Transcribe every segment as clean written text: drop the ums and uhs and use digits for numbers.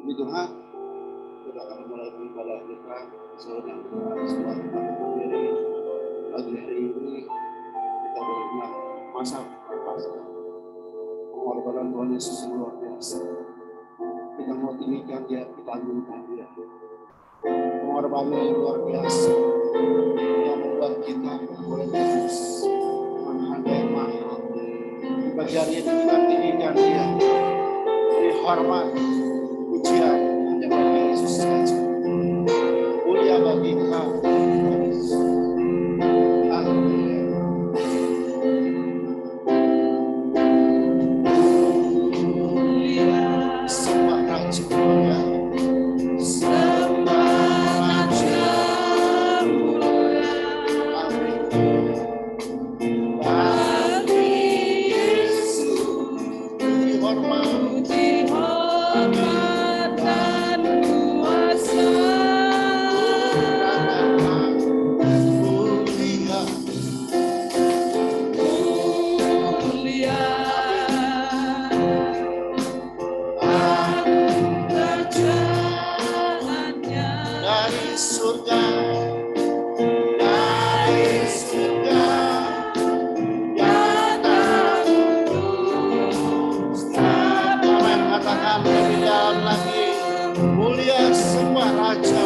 Puji Tuhan, kita akan mulai beribadah kita seorang setelah kita berdiri pagi hari ini kita beringat masa Paskah. Pengorbanan Tuhan Yesus yang luar biasa. Kita mau tinggikan Dia, kita agungkan Dia. Pengorbanan yang luar biasa yang membuat kita boleh Yesus menghargai mahal. Di pagi hari ini kita tinggikan Dia. Beri hormat, pujian hanya bagi Yesus saja. Mulia bagi Engkau, Yesus. Haleluya. Sembah Raja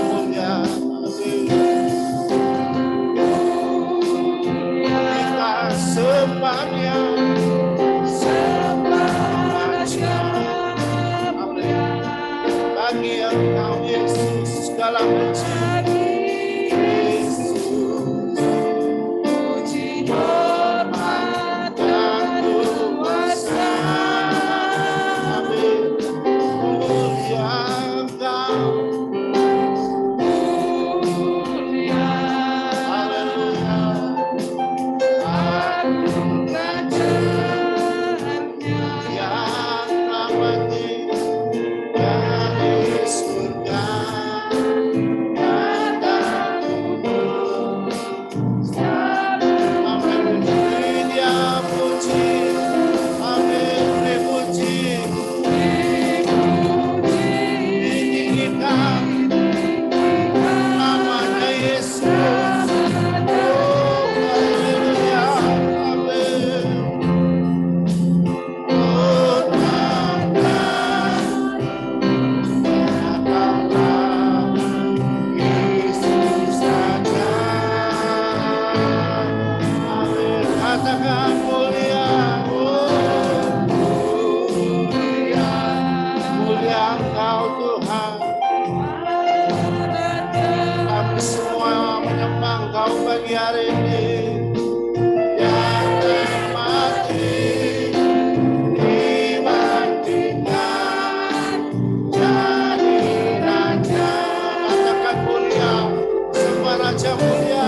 mulia.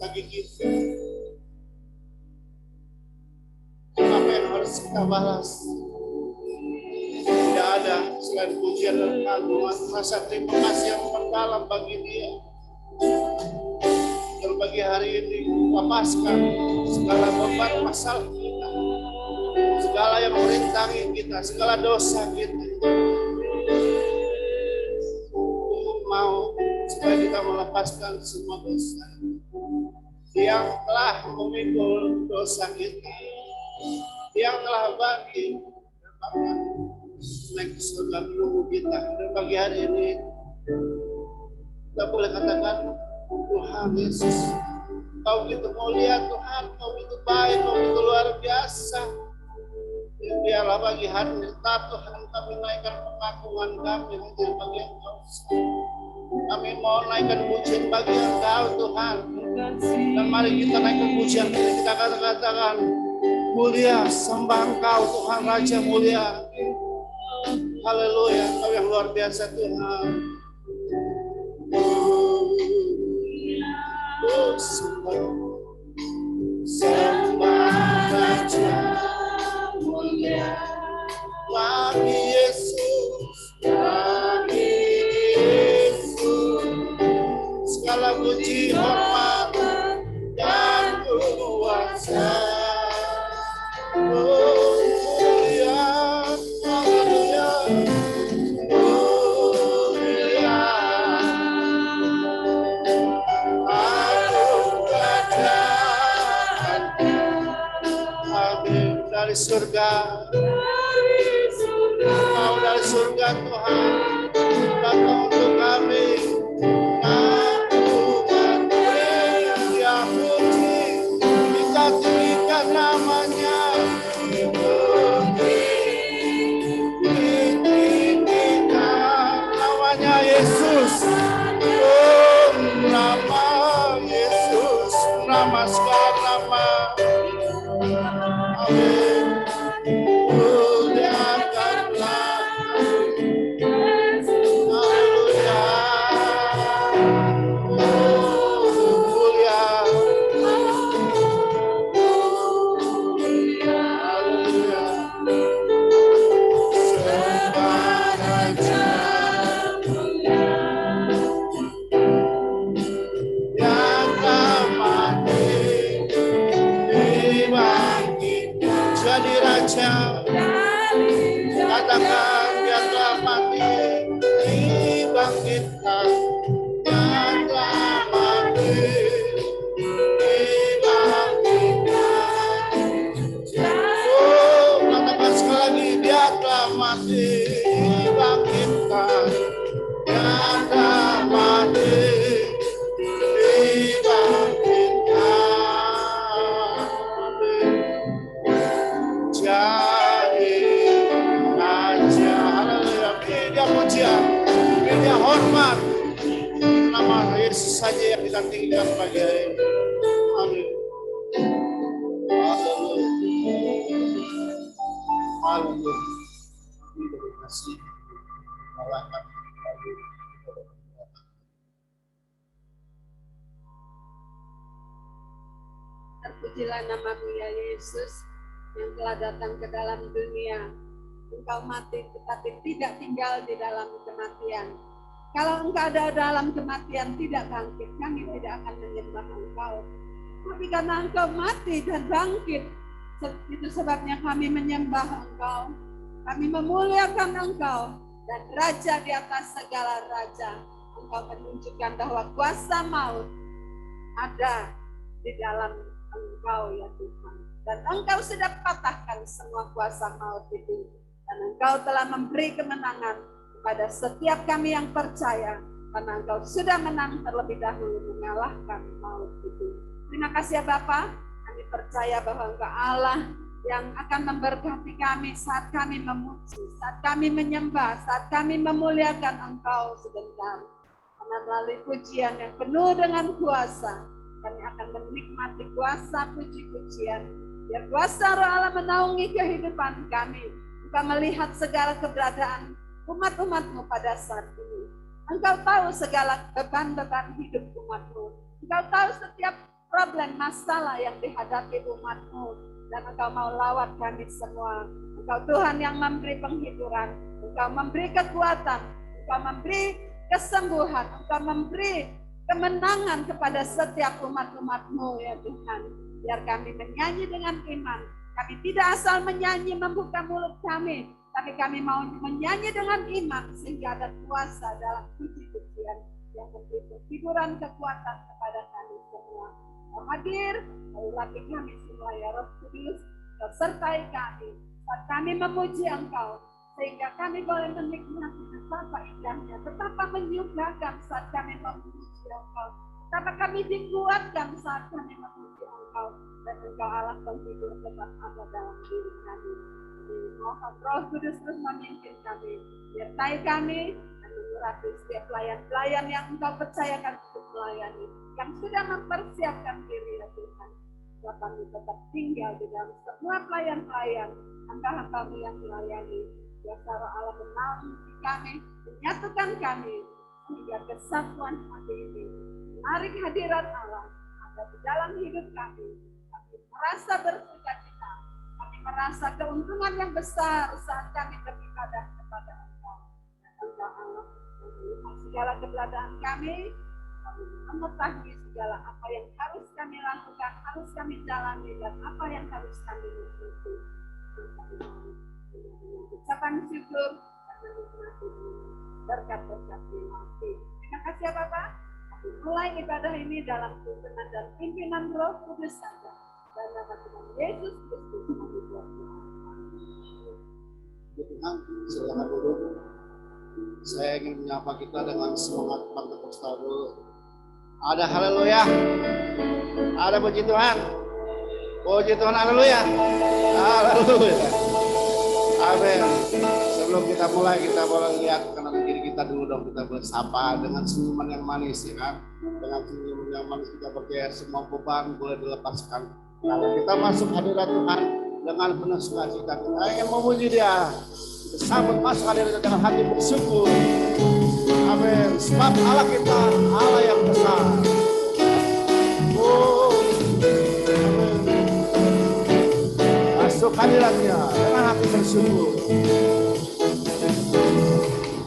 bagi kita. Apa yang harus kita balas? Tidak ada selain pujian dan kagum, rasa terima kasih yang mendalam bagi Dia. Dan bagi hari ini, lepaskan segala beban masalah kita, segala yang merintangi kita, segala dosa kita. Mau supaya kita melepaskan semua dosa yang telah memikul dosa kita, yang telah bagi naik ke surga menunggu kita. Dan bagi hari ini kita boleh katakan, Tuhan Yesus, Kau begitu mulia Tuhan, Kau begitu baik, Kau begitu luar biasa. Biarlah bagi hari ini Tuhan, kami naikkan pengakuan kami menjadi bagian Kau. Kami mau naikkan pujian bagi Engkau Tuhan. Dan mari kita naikkan pujian ini, kita katakan, mulia, sembah Engkau Tuhan, Raja mulia. Haleluya, Engkau yang luar biasa Tuhan. Oh, sembah Raja mulia bagi Yesus, bagi Yesus. Segala puji, hormat, dan kuasa. Oh, mulia, haleluya, mulia. Dari surga, Kau dari surga Tuhan, datang untuk kami. Kagum Dia puji, kita tinggikan namanya. Ditinggikan namanya Yesus. Oh, nama Yesus, nama segala nama. Katakan Dia telah mati, dibangkitkan. Dia telah mati, dibangkitkan. Oh, katakan sekali lagi, Dia telah mati, dibangkitkan. Dia telah mati, dibangkitkan. Dia hormat, nama Yesus saja yang kita tinggikan pagi hari ini. Amin. Haleluya. Terima kasih. Terpujilah nama-Mu ya Yesus yang telah datang ke dalam dunia. Engkau mati tetapi tidak tinggal di dalam kematian. Kalau Engkau ada dalam kematian tidak bangkit, kami tidak akan menyembah Engkau. Tapi karena Engkau mati dan bangkit, itu sebabnya kami menyembah Engkau. Kami memuliakan Engkau dan Raja di atas segala raja. Engkau menunjukkan bahwa kuasa maut ada di dalam Engkau ya Tuhan. Dan Engkau sudah patahkan semua kuasa maut itu. Dan Engkau telah memberi kemenangan kepada setiap kami yang percaya. Karena Engkau sudah menang terlebih dahulu mengalahkan maut itu. Terima kasih ya Bapa. Kami percaya bahwa Engkau Allah yang akan memberkati kami saat kami memuji, saat kami menyembah, saat kami memuliakan Engkau sebentar. Karena melalui pujian yang penuh dengan kuasa, kami akan menikmati kuasa puji-pujian. Biar kuasa Roh Allah menaungi kehidupan kami. Engkau melihat segala keberadaan umat-umat-Mu pada saat ini. Engkau tahu segala beban-beban hidup umat-Mu. Engkau tahu setiap problem, masalah yang dihadapi umat-Mu. Dan Engkau mau lawat kami semua. Engkau Tuhan yang memberi penghiburan, Engkau memberi kekuatan, Engkau memberi kesembuhan, Engkau memberi kemenangan kepada setiap umat-umat-Mu ya Tuhan. Biar kami menyanyi dengan iman. Kami tidak asal menyanyi membuka mulut kami, tapi kami mau menyanyi dengan iman sehingga ada kuasa dalam puji-pujian yang memberi penghiburan kekuatan kepada kami semua. Kau hadir, kau latih kami semua ya Roh Kudus, kau sertai kami saat kami memuji Engkau, sehingga kami boleh menikmati betapa indahnya, betapa menyukakan saat kami memuji Engkau, betapa kami dikuatkan saat kami memuji Engkau, dan Engkau Allah penghibur tetap ada dalam diri kami. Mohon Roh Kudus terus memimpin kami, menyertai kami, dan mengurapi setiap pelayan-pelayan yang Engkau percayakan untuk melayani, yang sudah mempersiapkan diri ya Tuhan. Biar kami tetap tinggal di dalam semua pelayan-pelayan, hamba-hamba-Mu yang melayani. Biar Roh Allah menaungi kami, menyatukan kami, sehingga kesatuan hati ini menarik hadirat Allah ada di dalam hidup kami. Kami merasa bersukacita, kami merasa keuntungan yang besar saat kami beribadah kepada Engkau. Dan Engkau Allah melihat segala keberadaan kami mengetahui segala apa yang harus kami lakukan, harus kami jalani, dan apa yang harus kami ikuti. Ucapan syukur dan menikmati berkat-berkat nanti. Terima kasih ya Bapak. Mulai ibadah ini dalam tuntunan dan pimpinan Roh Kudus saja. Dan nama Tuhan Yesus Kristus kami berdoa. Tuhan, silakan duduk. Saya ingin menyapa kita dengan semangat Pentakosta dulu. Ada haleluya. Ada puji Tuhan. Puji Tuhan, haleluya. Haleluya. Amin. Sebelum kita mulai, kita boleh lihat kanan kiri kita dulu dong. Kita bersapa dengan senyuman yang manis ya kan. Dengan senyuman yang manis kita percaya semua beban boleh dilepaskan. Kalau kita masuk hadirat Tuhan dengan penuh sukacita, kita ingin memuji Dia. Sambut masuk hadirat dengan hati bersyukur. Amin. Sebab Allah kita Allah yang besar. Oh, amin. Masuk hadiratnya dengan hati bersyukur.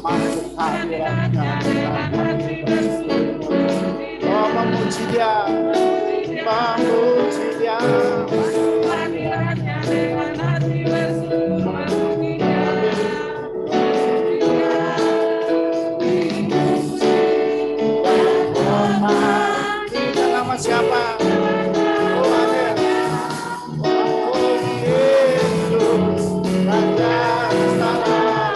Masuk hadiratnya dengan hati bersyukur. Oh, memuji Dia, memuji Dia. Masuk hadiratnya dengan hati bersyukur. Siapa? Oh, amin. Oh, Yesus, Raja Salam.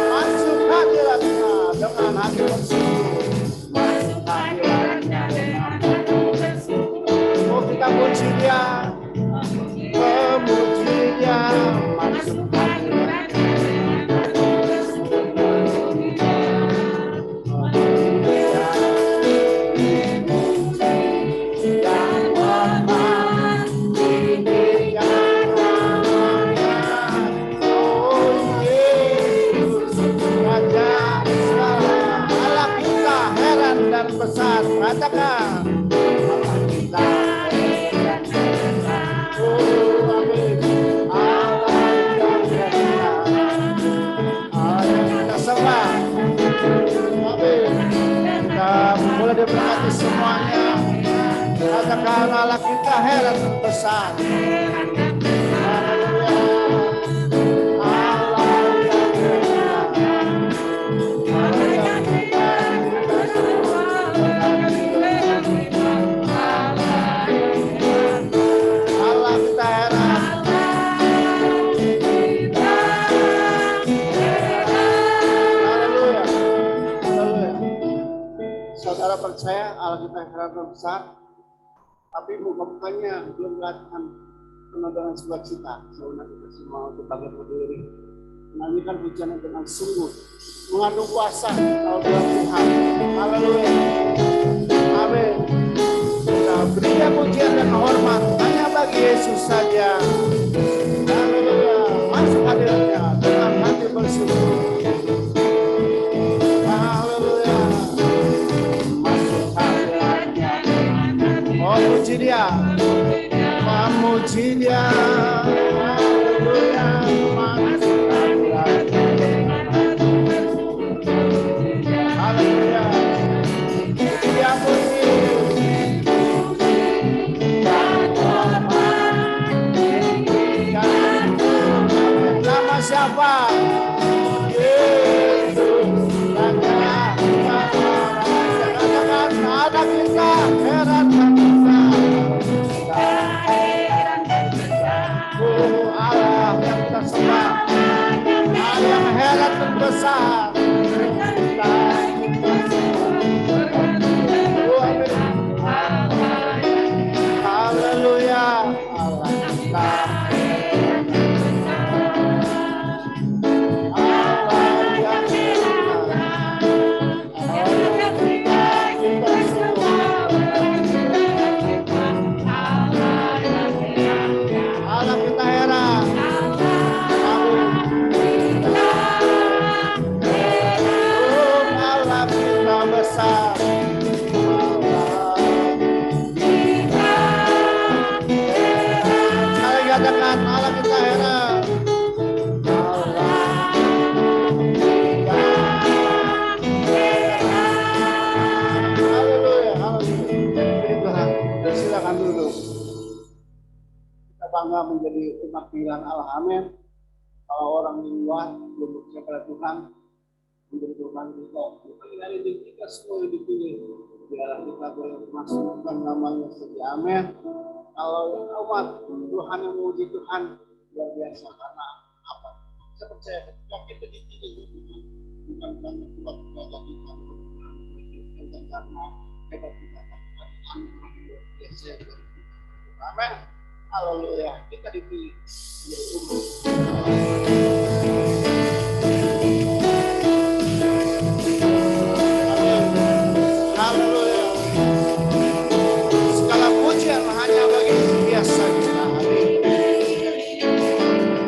Masuk hadiratnya dengan hati bersyukur. Masuk hadiratnya dengan hati bersyukur. Oh, kita puji Dia, memuji Dia. Masuk hadiratnya dengan hati bersyukur. Besar, katakan Allah kita heran dan besar. Oh, amin. Allah yang heran, Allah yang kita sembah. Amin. Kita boleh diberkati semuanya. Katakan Allah kita heran dan besar. Haleluya. Allah yang heran, Allah yang saudara percaya Allah kita heran dan besar, tapi muka-mukanya belum kelihatan penuh dengan sukacita. Saudara kita semua untuk bangkit berdiri, menyanyikan pujian dengan sungguh mengandung kuasa kalau Tuhan. Haleluya. Amin. Kita berikan pujian dan hormat hanya bagi Yesus saja. Haleluya. Masuk hadiratnya dengan hati bersyukur. Haleluya. Masuk hadiratnya dengan hati bersyukur. memuji Dia. Haleluya. Haleluya. Dia puji. Nama siapa? Yesus. Ada kita heran Allah yang kita sembah, Allah yang heran dan besar. Haleluya. Allah kita heran. Allah kita besar. Saya katakan Allah kita heran. Haleluya, haleluya. Silakan duduk. Kita bangga menjadi umat pilihan Allah. Amin. Kalau orang di luar belum percaya pada Tuhan, menjadi Tuhan kita. Hari ini kita semua dipilih. Biarlah kita boleh masukkan namanya saja. Amin. Kalau yang umat Tuhan yang memuji Tuhan luar biasa karena apa? Saya percaya ketika kita dipilih bukan karena kuat-kuatan kita, bukan karena hebat kita, tapi biasa. Amin. Haleluya. Kita dipilih menjadi umat. Haleluya. Segala pujian hanya bagi biasa kita hari ini.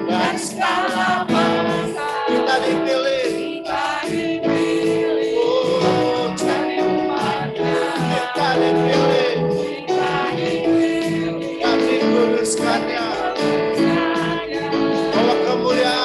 Dan segala bangsa kita dipilih. Oh, jadi umatnya. Kita dipilih. Dan dikuduskannya. Bahwa kemuliaan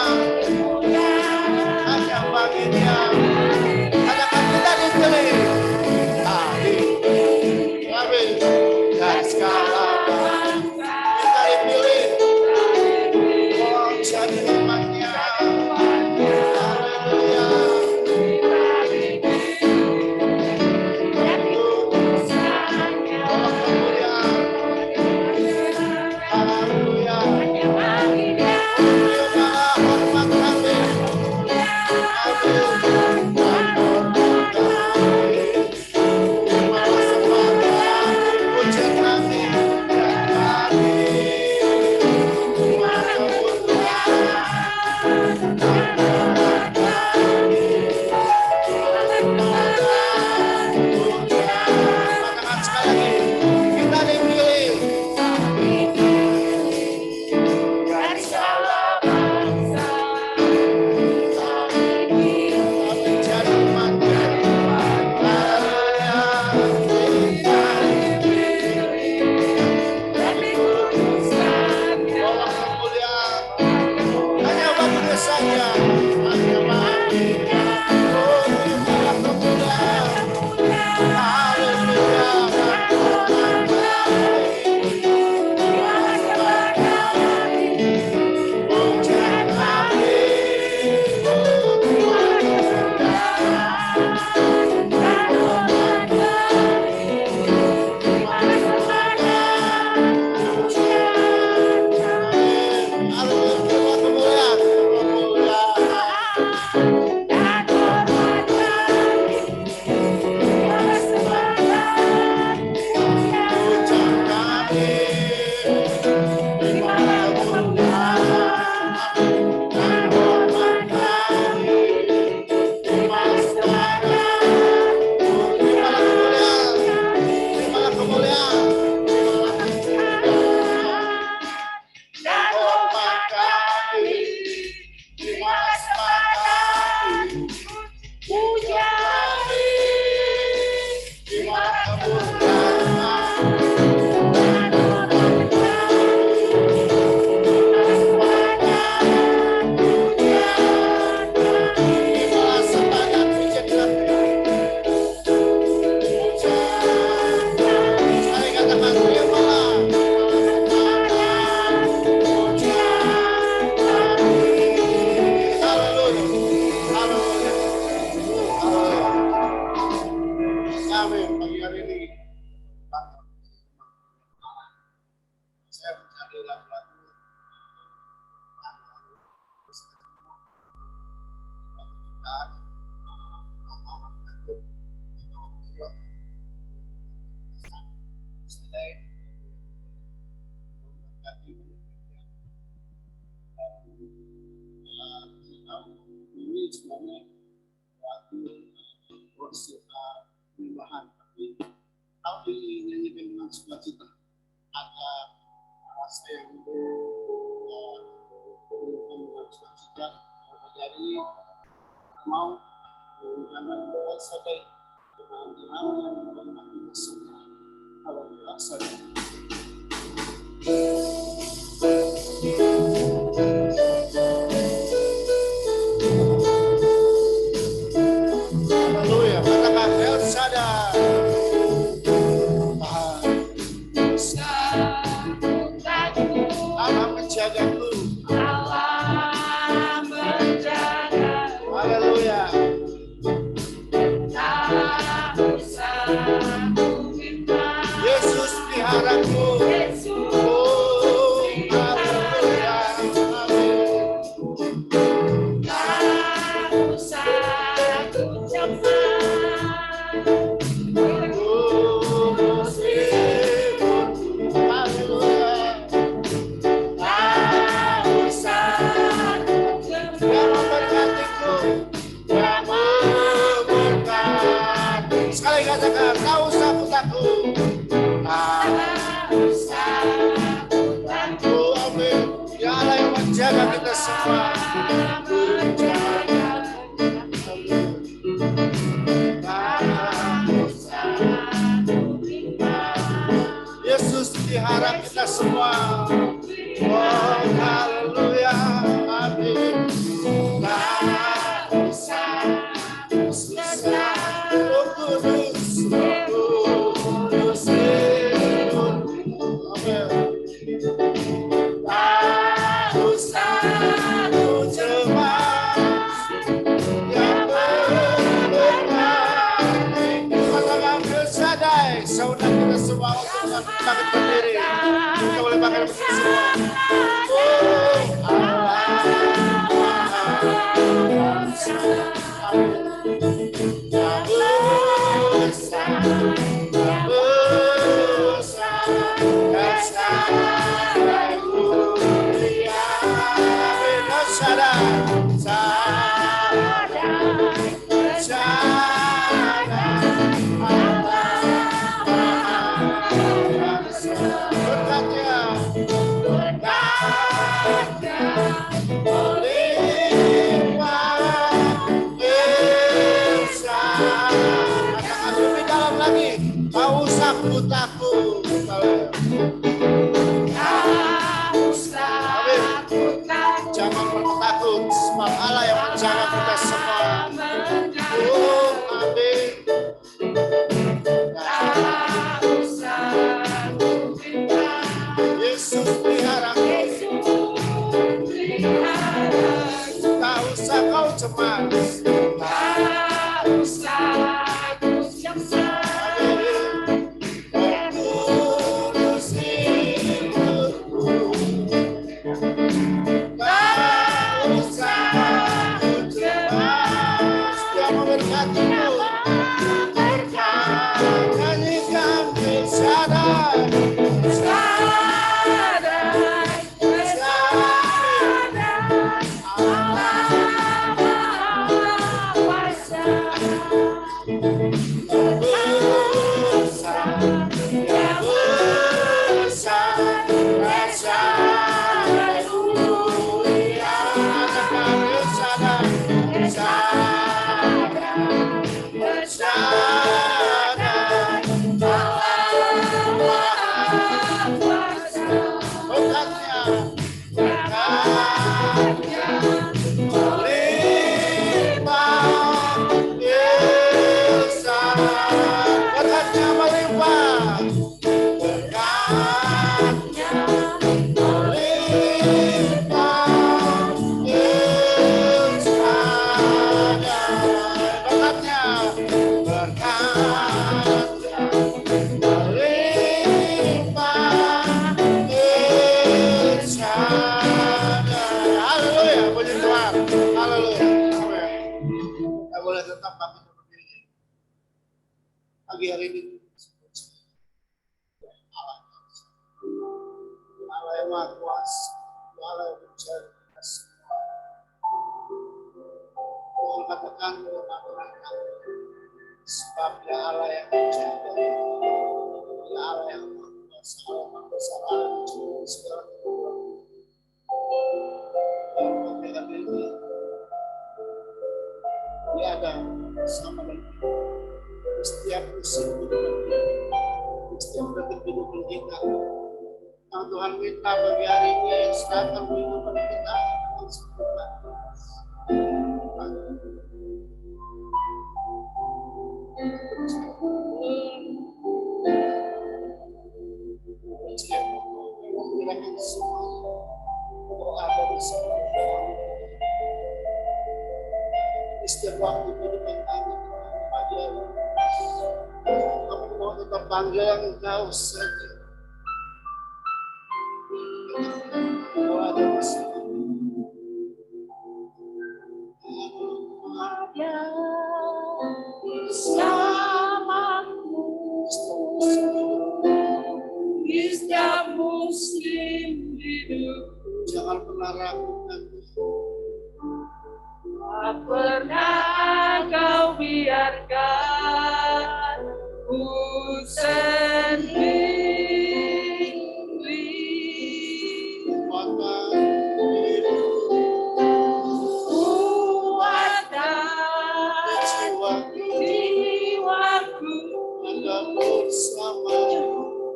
kehadiran Tuhan. Ini sebenarnya proses perubahan, tapi kalau dinyanyikan dengan sukacita, ada rasa yang dengan sukacita. Jadi mau jangan sampai hal yang menikmati semua kalau dirasa. Haleluya, katakan El Shaddai. Allah menjagaku. Allah menjaga. Haleluya. Tak usah ku minta. Yesus peliharaku. Yesus Oh, haleluya. Amin. tak usah ku cemas. Oh, meskipun haleluya. Tak usah ku cemas. Yang memberkatiku, yang memberkati. Sekali katakan, tak usah aku takut. Tak usah ku takut. Oh, amin. Ya Allah yang menjaga kita semua. Yesus pelihara kita semua. Oh, haleluya. Amin. Tak usah, Roh Kudus, Roh Kudus, amin. Tak usah ku cemas, yang memberkati. Katakan El Shaddai, saudara kita semua untuk bangkit berdiri. Kita boleh bangkit berdiri semua. Oh, Allah, yang besar, yang besar, El Shaddai mulia. Amin. El Shaddai, El Shaddai, Allah Maha Besar. Berkatnya, berkatnya melimpah El Shaddai. Katakan lebih dalam lagi, tak usah ku takut. Tak usah ku takut. Jangan pernah takut, sebab Allah yang menjaga kita semua. Oh, amin. Tak usah ku minta. Yesus pelihara, Yesus pelihara. tak usah kau cemas. Tak usah ku cemas. Amin. bersama kita berdiri. Pagi hari ini Allah yang Maha Kuasa, Allah yang mencari kita semua. Tuhan katakan sebab Dia Allah yang menjaga, Dia Allah yang Maha Kuasa, Allah yang Maha Kuasa, Allah yang mencuri segala kekuatan. Dan pagi hari ini Dia ada bersama dengan kita di setiap musim kehidupan kita, di setiap detik kehidupan kita. Yang Tuhan minta bagi hari ini serahkan kehidupan kita dengan sempurna. Menggunakan semua doa dari semua Tuhan. Di setiap waktu kehidupan kami pagi hari kami mau tetap panggil Engkau saja. Engkau ada bersama. Bersamaku di setiap musim hidup. Jangan pernah ragukan. Tak pernah kau biarkan ku sendiri. Kuatkan hidupku, Kuatkan jiwaku Anda bersama.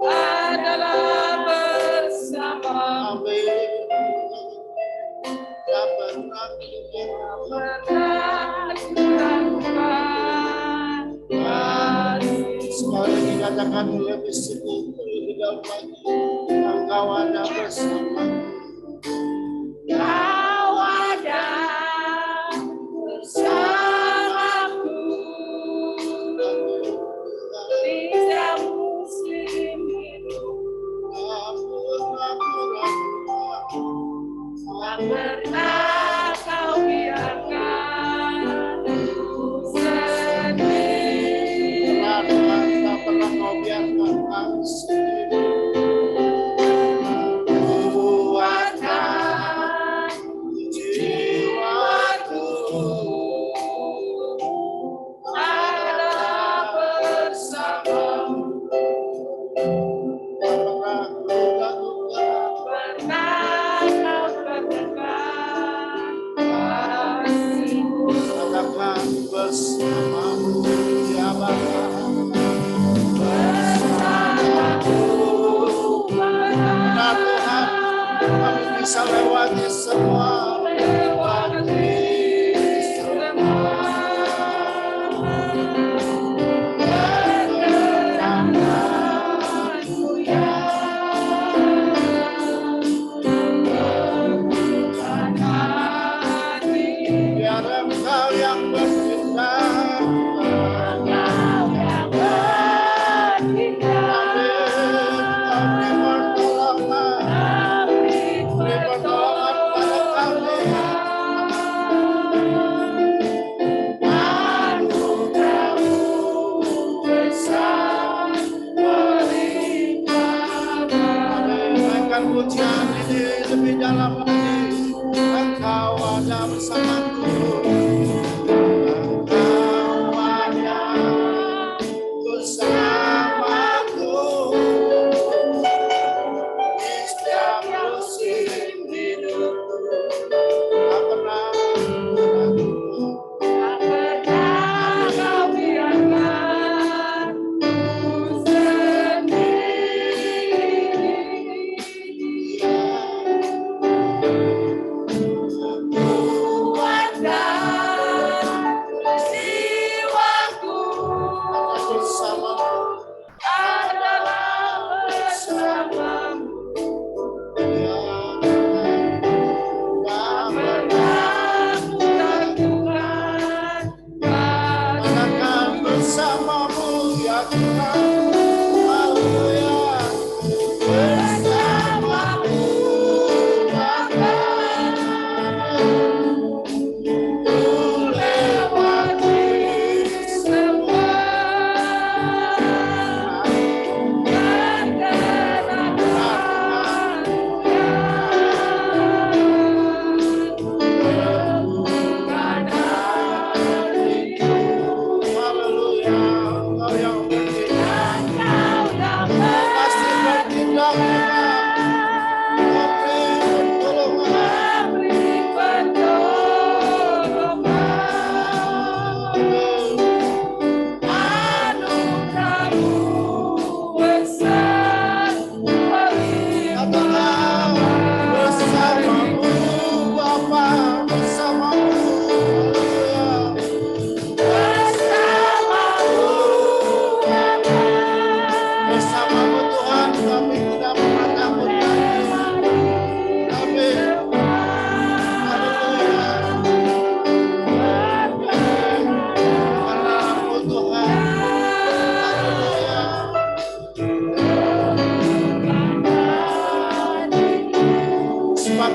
adalah bersama. Amin. Tak pernah Pernah kuragukan kasih. sekali dikatakan lebih sedikit lebih dalam lagi. Engkau ada bersama. Kau ada bersamaku di setiap musim hidup. Tak pernah kau biarkan ku sendiri. Tak pernah kau biarkan kami sendiri. Kuatkan jiwaku adalah bersamamu. Tak pernah kau lakukan. Pernah kau teguhkan kasih-Mu. Katakan bersamamu ya Bapa. Bersamaku Nah Tuhan, kami bisa lewati semua. melewati semua keteranganmu yang bukan hati. Biar Engkau yang bertindak. Engkau yang bertindak. Kami pertolongan. Beri Pertolongan pada kami. anugerah-Mu besar berlimpah. Naikkan pujian ini lebih dalam lagi. Engkau ada bersamaku. Engkau ada bersamaku. Di setiap musim hidupku. Tak pernah meragukan. Tak pernah kau biarkan ku sendiri. Kuatkan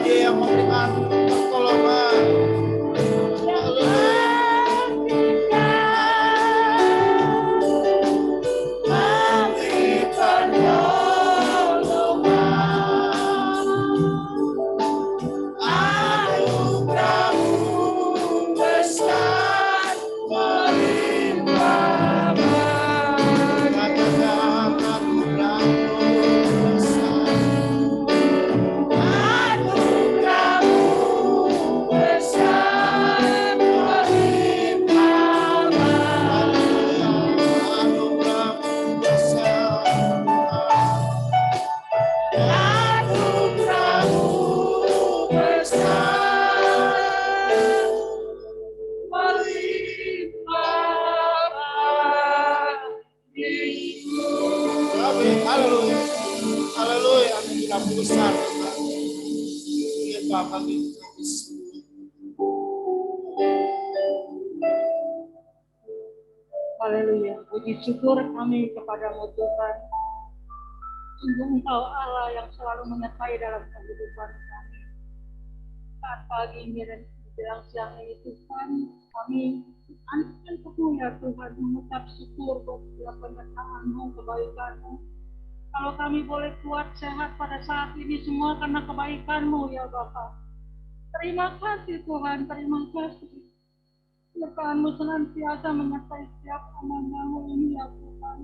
Dia yang memberikan pertolongan. Haleluya. Haleluya. Anugerah besar. Ya Bapa kita. Haleluya. Puji syukur kami kepadamu Tuhan. Sungguh Engkau Allah yang selalu menyertai dalam kehidupan kami. Saat pagi ini dan menjelang siang ini Tuhan, kami anugerahkan penuh ya Tuhan, mengucap syukur buat setiap penyertaan-Mu, kebaikan-Mu. Kalau kami boleh kuat sehat pada saat ini semua karena kebaikan-Mu ya Bapa. Terima kasih Tuhan, terima kasih. Tuhan-Mu senantiasa menyertai setiap amanah-Mu ini ya Tuhan.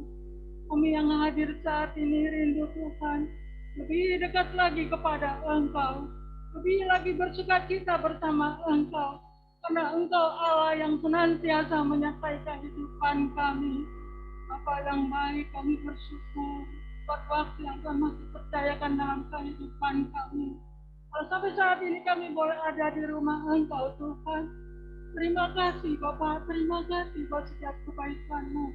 Kami yang hadir saat ini rindu Tuhan, lebih dekat lagi kepada Engkau, lebih lagi bersukacita bersama Engkau, karena Engkau Allah yang senantiasa menyertai kehidupan kami. Apa yang baik kami bersyukur buat waktu yang Tuhan masih percayakan dalam kehidupan kami. Kalau sampai saat ini kami boleh ada di rumah Engkau Tuhan, terima kasih Bapak, terima kasih buat setiap kebaikan-Mu.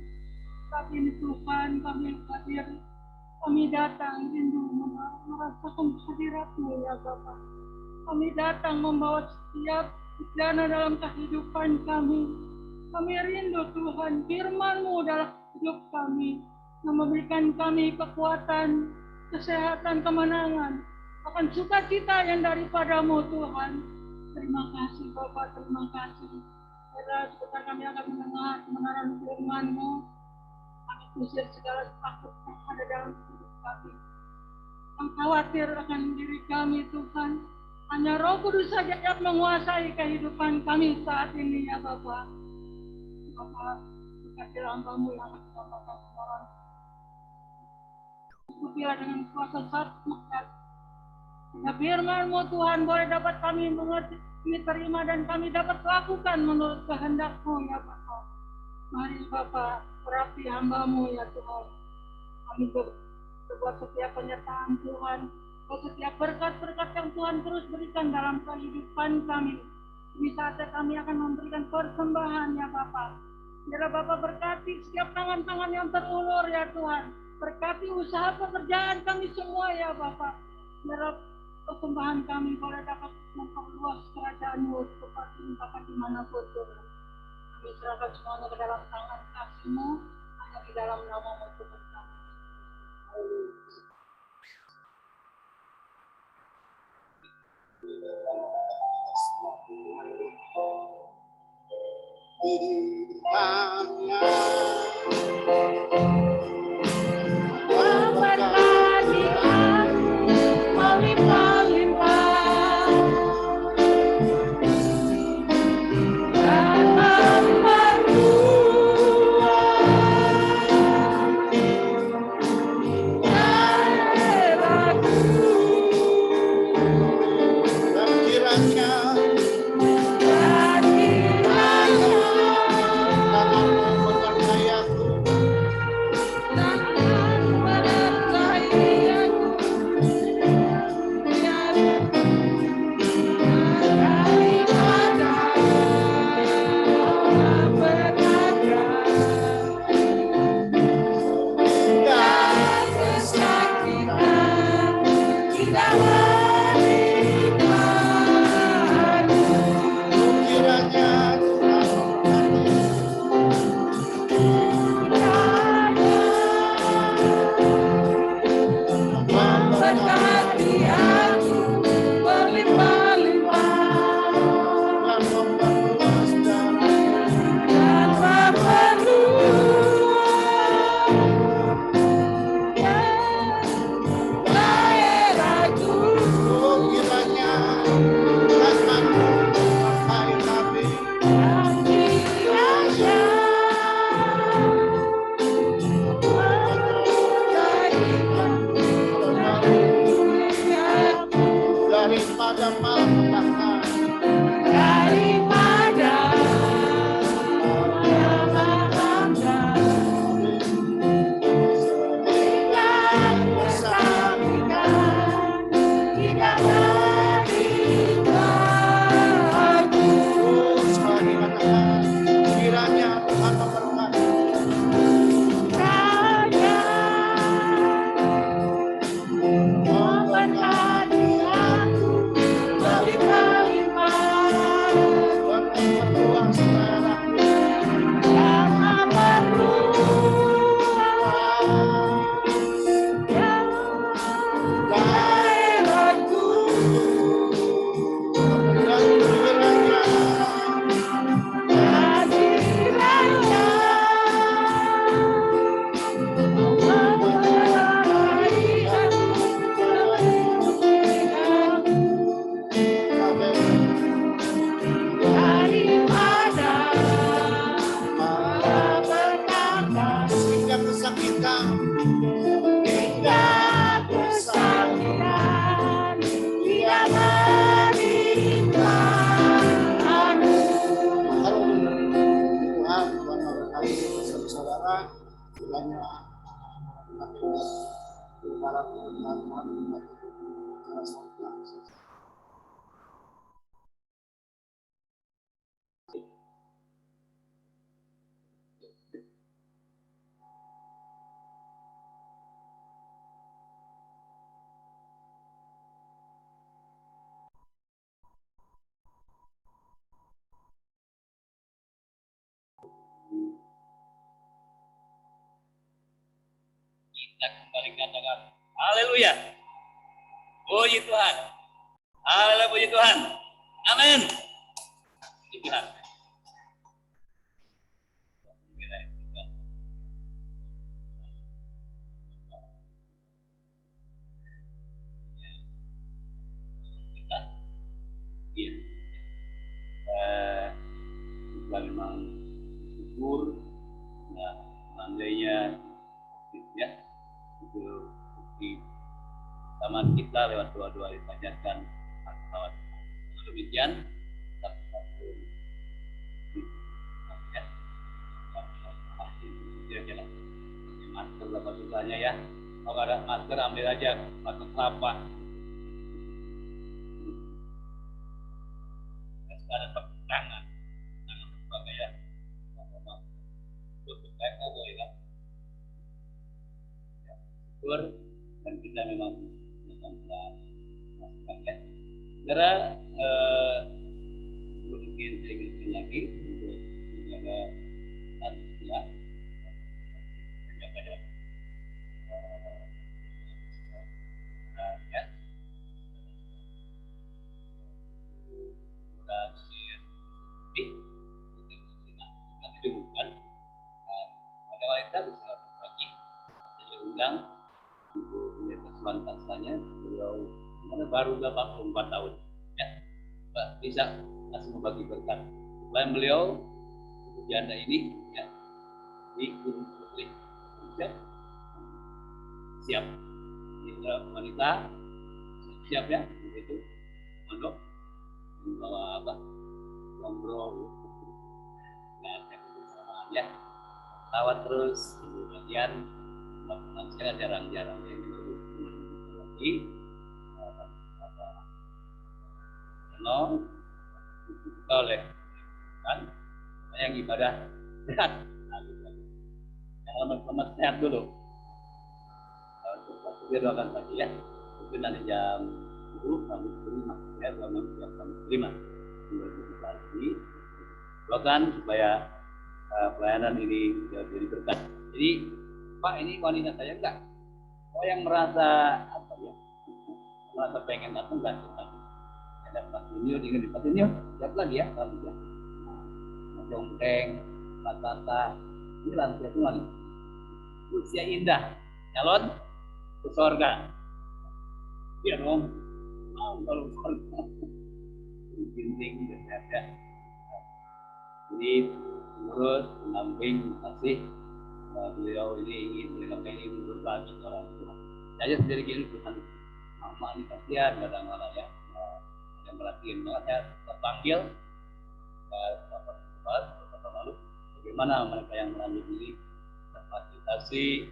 Saat ini Tuhan kami hadir, kami datang rindu merasakan hadirat-Mu ya Bapak. Kami datang membawa setiap bencana dalam kehidupan kami. Kami rindu Tuhan firman-Mu dalam hidup kami, yang memberikan kami kekuatan, kesehatan, kemenangan, akan sukacita yang daripada-Mu Tuhan. Terima kasih Bapak, terima kasih. Sebentar kami akan mendengar kebenaran firman-Mu. Kami usir segala takut yang ada dalam hidup kami, yang khawatir akan diri kami Tuhan. Hanya Roh Kudus saja yang menguasai kehidupan kami saat ini ya Bapak. Bapak, berkati hamba-Mu yang akan menyampaikan kebenaran. Cukuplah dengan kuasa satu ya firman-Mu Tuhan boleh dapat kami mengerti, kami terima dan kami dapat lakukan menurut kehendak-Mu ya Bapak. Mari Bapak, berapi hamba-Mu ya Tuhan. Kami berbuat setiap penyertaan Tuhan, setiap berkat-berkat yang Tuhan terus berikan dalam kehidupan kami. Di saatnya kami akan memberikan persembahan ya Bapak. Biarlah Bapak berkati setiap tangan-tangan yang terulur ya Tuhan. Berkati usaha pekerjaan kami semua ya Bapak. Biarlah persembahan kami boleh dapat memperluas kerajaan-Mu tempat dimanapun Tuhan. Kami serahkan semuanya ke dalam tangan kasih-Mu, hanya di dalam nama-Mu Tuhan kami. Memberkati aku melimpah-limpah dan memperluas daripada malapetaka, daripada sekali katakan, kiranya Tuhan memberkati. Kita kembali katakan haleluya, puji Tuhan, haleluya, puji Tuhan, amin, puji Tuhan. Iya, kita memang syukur, nah seandainya ya itu bukti taman kita lewat doa-doa dipanjatkan lewat demikian satu ya masker berapa susahnya ya, kalau ada masker ambil aja masker kelapa, ada tepuk tangan sebagai ya untuk boleh kan syukur, dan kita memang melakukan ya. Segera mungkin saya ingin lagi untuk menjaga statusnya, menjaga ya. Nanti bukan pada wanita bisa lagi diundang kesempatan beliau baru 84 tahun ya, bisa langsung membagi berkat. Selain beliau janda ini ya di Gunung Putri siap wanita siap ya itu mondok membawa apa ngobrol ya lawat terus kemudian saya jarang-jarang yang lagi oleh kan yang ibadah sehat yang lemas-lemas sehat dulu biar doakan tadi ya mungkin nanti jam 10 sampai 5 ya jam 5 lagi doakan supaya pelayanan ini jadi berkat. Jadi Pak ini wanita saya enggak oh yang merasa apa ya merasa pengen datang datang ada Pak Inyo ingin Pak Inyo siap lagi ya kamu ya jongkeng batata ini lansia tuh lagi usia indah calon ke surga ya dong kalau surga ginting dan ya jadi menurut pendamping kasih beliau ini ingin menyampaikan ini berbagi orang tua saya sendiri gini Tuhan mama ini kasihan kadang-kadang ya yang perhatiin makanya terpanggil beberapa lalu bagaimana mereka yang melanjut ini terfasilitasi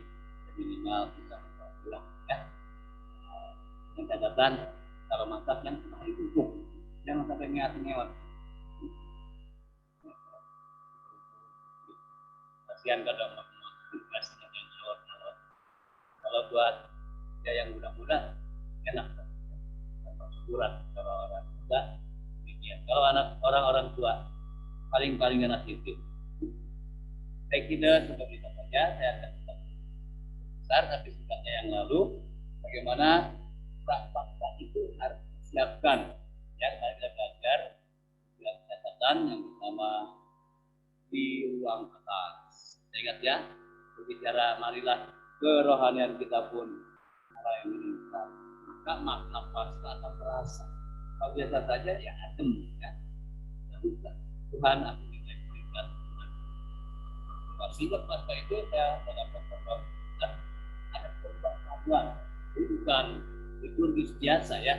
minimal bisa pulang ya. Dengan catatan kalau masak yang empuk, jangan sampai ngewat. Kasihan kadang tugasnya yang alot-alot. Kalau buat ya yang muda-muda enak, proseduran. Kalau orang muda demikian. Kalau anak orang-orang tua paling enak itu. Saya kira seperti itu saja. Saya akan besar tapi sifatnya yang lalu bagaimana fakta itu harus disiapkan ya. Kita belajar catatan yang pertama di ruang atas. Saya ingat ya, berbicara marilah kerohanian kita pun mulai meningkat. Maka makna pasca akan terasa. Kalau biasa saja ya adem ya. Tuhan aku berikan pasti pasca itu saya dapat ada pengetahuan bukan liturgis biasa ya.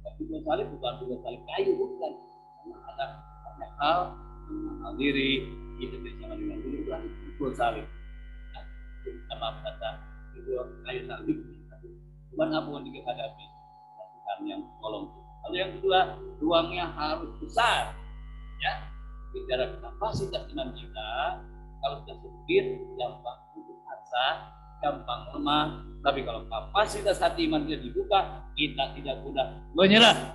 Tapi dua salib bukan dua salib kayu bukan. Karena ada banyak hal menghadiri itu bersama dengan Tuhan dua salib. Sama kata dua kayu salib. Tuhan apa yang dihadapi Tuhan yang tolong. Lalu yang kedua ruangnya harus besar ya. Bicara kapasitas iman kita kalau kita sempit gampang putus asa, gampang lemah. Tapi kalau kapasitas hati iman kita dibuka, kita tidak mudah menyerah.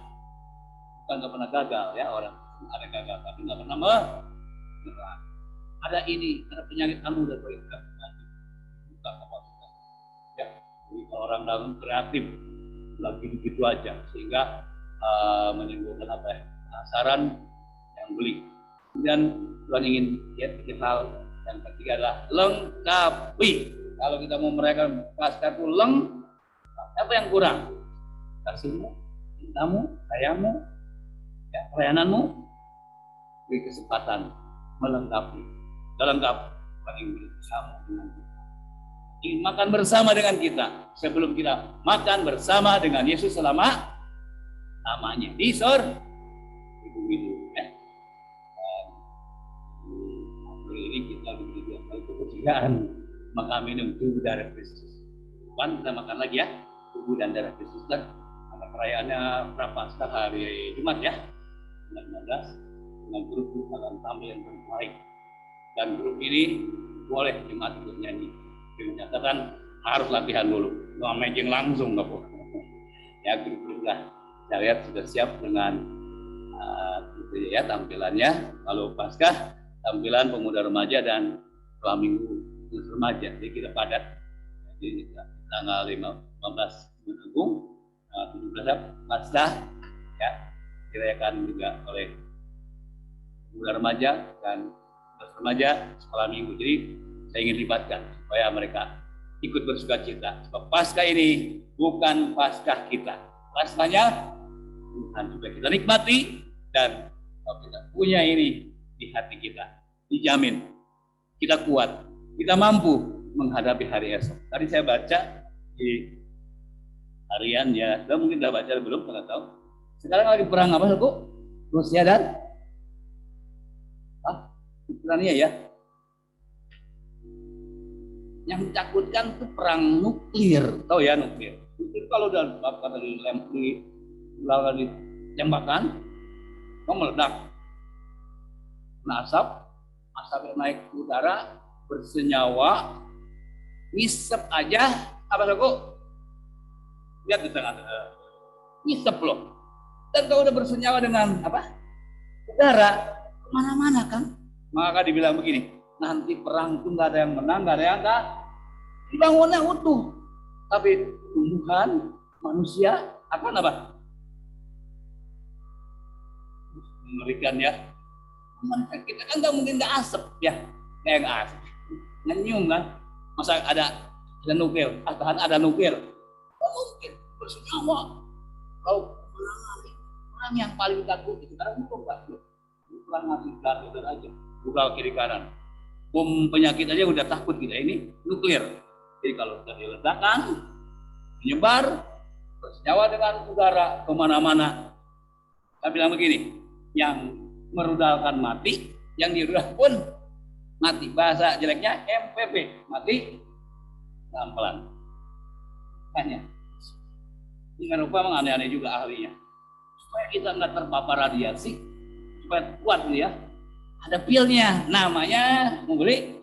Bukan nggak pernah gagal ya orang ada gagal tapi nggak pernah menyerah. Ada ini, ada penyakit anu dan berikut. Buka kapasitas. Ya, jadi kalau orang dalam kreatif lagi begitu aja sehingga menimbulkan apa ya penasaran yang beli. Kemudian Tuhan ingin ya tiga hal. Yang ketiga adalah lengkapi. Kalau kita mau merayakan Paskah itu apa yang kurang? Kasihmu, cintamu, sayangmu, ya, pelayananmu, beri kesempatan melengkapi. Lengkap paling bersama dengan kita. Ingin makan bersama dengan kita sebelum kita makan bersama dengan Yesus selama lamanya di surga. Itu ya. Ini kita diberi kepercayaan maka minum tubuh darah Kristus. Bukan kita makan lagi ya tubuh dan darah Kristus dan ada perayaannya Prapaskah hari Jumat ya 19 dengan grup akan tampil yang terbaik dan grup ini boleh Jumat untuk nyanyi dengan catatan harus latihan dulu mau main langsung nggak boleh ya grup lah saya lihat sudah siap dengan gitu ya tampilannya kalau Paskah tampilan pemuda remaja dan setelah minggu remaja, jadi kita padat. Jadi tanggal 15 Bulan Agung, 17 Paskah, ya dirayakan juga oleh pemuda remaja dan remaja sekolah minggu. Jadi saya ingin libatkan supaya mereka ikut bersukacita. Sebab Paskah ini bukan Paskah kita, Paskahnya Tuhan juga kita nikmati dan kalau kita punya ini di hati kita, dijamin kita kuat. Kita mampu menghadapi hari esok. Tadi saya baca di harian ya, mungkin sudah baca belum, nggak tahu. Sekarang lagi perang apa, Saudara? Rusia dan Ukraina ya. Yang ditakutkan itu perang nuklir, tahu ya nuklir. Nuklir kalau udah ditembakkan, mau meledak, kena asap naik ke udara. Bersenyawa, ngisep aja, apa Saudara? Lihat di tengah-tengah, ngisep loh. Dan kalau udah bersenyawa dengan apa? Udara, kemana-mana kan? Maka dibilang begini, nanti perang itu nggak ada yang menang, nggak ada yang enggak. Dibangunnya utuh, tapi tumbuhan manusia akan apa? Mengerikan ya. Kita kan nggak mungkin nggak asap ya, kayak nggak asap. Nyium kan, masa ada nuklir, ada nuklir, oh, mungkin bersenyawa. Kalau orang yang paling takut itu sekarang bukan perang ngasih udara aja, buka kiri kanan, bom penyakit aja udah takut kita ini nuklir. Jadi kalau sudah diledakan, menyebar, bersenyawa dengan udara kemana-mana, Saya bilang begini, yang merudalkan mati, yang dirudal pun mati. Bahasa jeleknya MPP, mati pelan-pelan. Tanya. Dengan rupa memang aneh-aneh juga ahlinya. Supaya kita nggak terpapar radiasi, supaya kuat ya. Ada pilnya, namanya mau beli?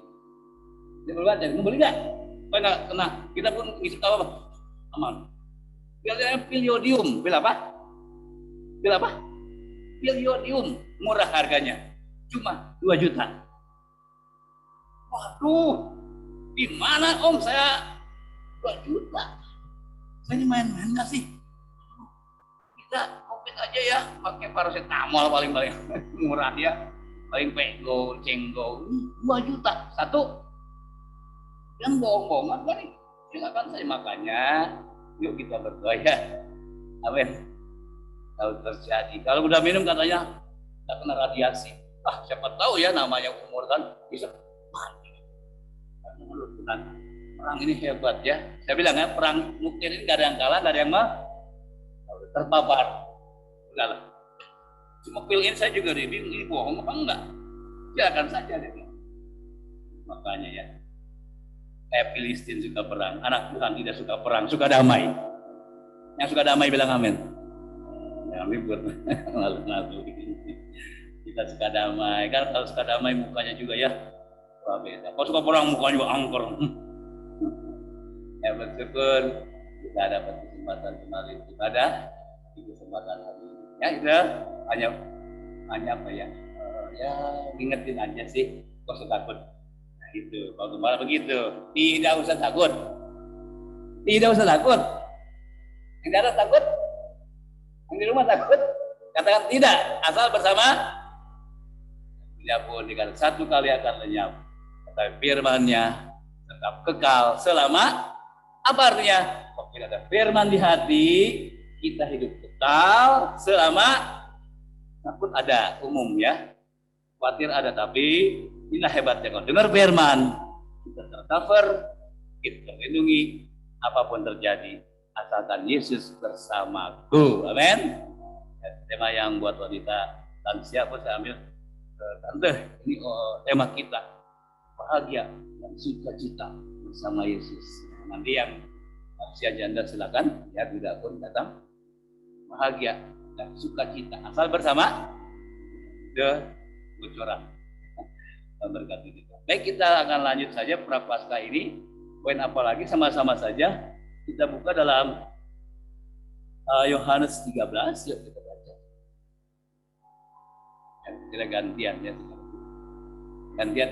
Mau beli nggak? Supaya nggak kena. Kita pun ngisi apa? Aman. Pilnya pil yodium, pil apa? Pil apa? Pil yodium, murah harganya, cuma 2 juta. Waduh, di mana Om saya 2 juta? Saya main-main nggak sih? Kita COVID aja ya, pakai paracetamol paling-paling murah ya, paling pego, cenggo, 2 juta satu. Yang bohong-bohongan kan? Silakan saya makanya, yuk kita berdoa ya. Amin. Kalau terjadi, kalau udah minum katanya nggak kena radiasi. Ah, siapa tahu ya namanya umur kan bisa mati. Perang ini hebat ya. Saya bilang ya, perang nuklir ini nggak ada yang kalah, nggak ada yang terpapar. Enggak lah. Cuma pil ini saya juga bingung, ini bohong apa enggak? Silakan saja deh. Makanya ya, kayak Filistin suka perang, anak Tuhan tidak suka perang, suka damai. Yang suka damai bilang amin. Yang ribut, malu-malu. Kita suka damai, kan kalau suka damai mukanya juga ya beda. Kalau suka perang mukanya juga angker. Ya bersyukur kita dapat kesempatan kembali ibadah di kesempatan hari ini. Ya itu hanya apa ya? Ya ingetin aja sih, kok usah takut. Nah itu, kalau kemarin begitu, tidak usah takut, tidak usah takut. Tidak ada takut. Di rumah takut, katakan tidak, asal bersama. Tidak pun dikatakan satu kali akan lenyap, tetapi firman-Nya tetap kekal selama. Apa artinya? Kalau ada firman di hati, kita hidup kekal selama. Takut ada umum ya, khawatir ada, tapi inilah hebatnya kalau dengar firman, kita tercover, kita terlindungi apapun terjadi. Asalkan Yesus bersamaku, amin. Tema yang buat wanita lansia pun saya ambil, tante ini tema kita bahagia dan sukacita bersama Yesus. Nanti yang lansia janda silakan ya, tidak pun datang. Bahagia dan sukacita asal bersama bocoran. Berkati kita. Baik, kita akan lanjut saja Prapaskah ini. Poin apa lagi, sama-sama saja. Kita buka dalam Yohanes 13, yuk kita baca. Kita gantian ya. Gantian.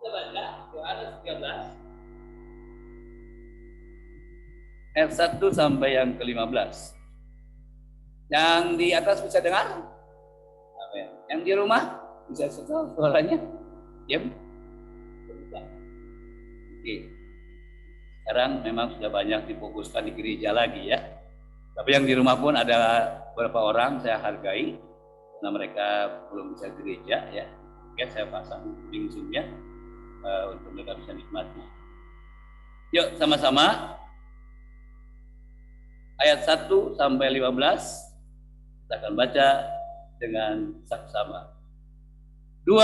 Kita baca Yohanes 13. Ayat 1 sampai yang ke-15. Yang di atas bisa dengar? Yang di rumah bisa setel suaranya? Diam? Oke. Sekarang memang sudah banyak difokuskan di gereja lagi ya. Tapi yang di rumah pun ada beberapa orang saya hargai karena mereka belum bisa gereja ya. Oke, saya pasang link Zoom-nya untuk mereka bisa nikmati. Yuk sama-sama ayat 1 sampai 15 kita akan baca dengan sama-sama. 2,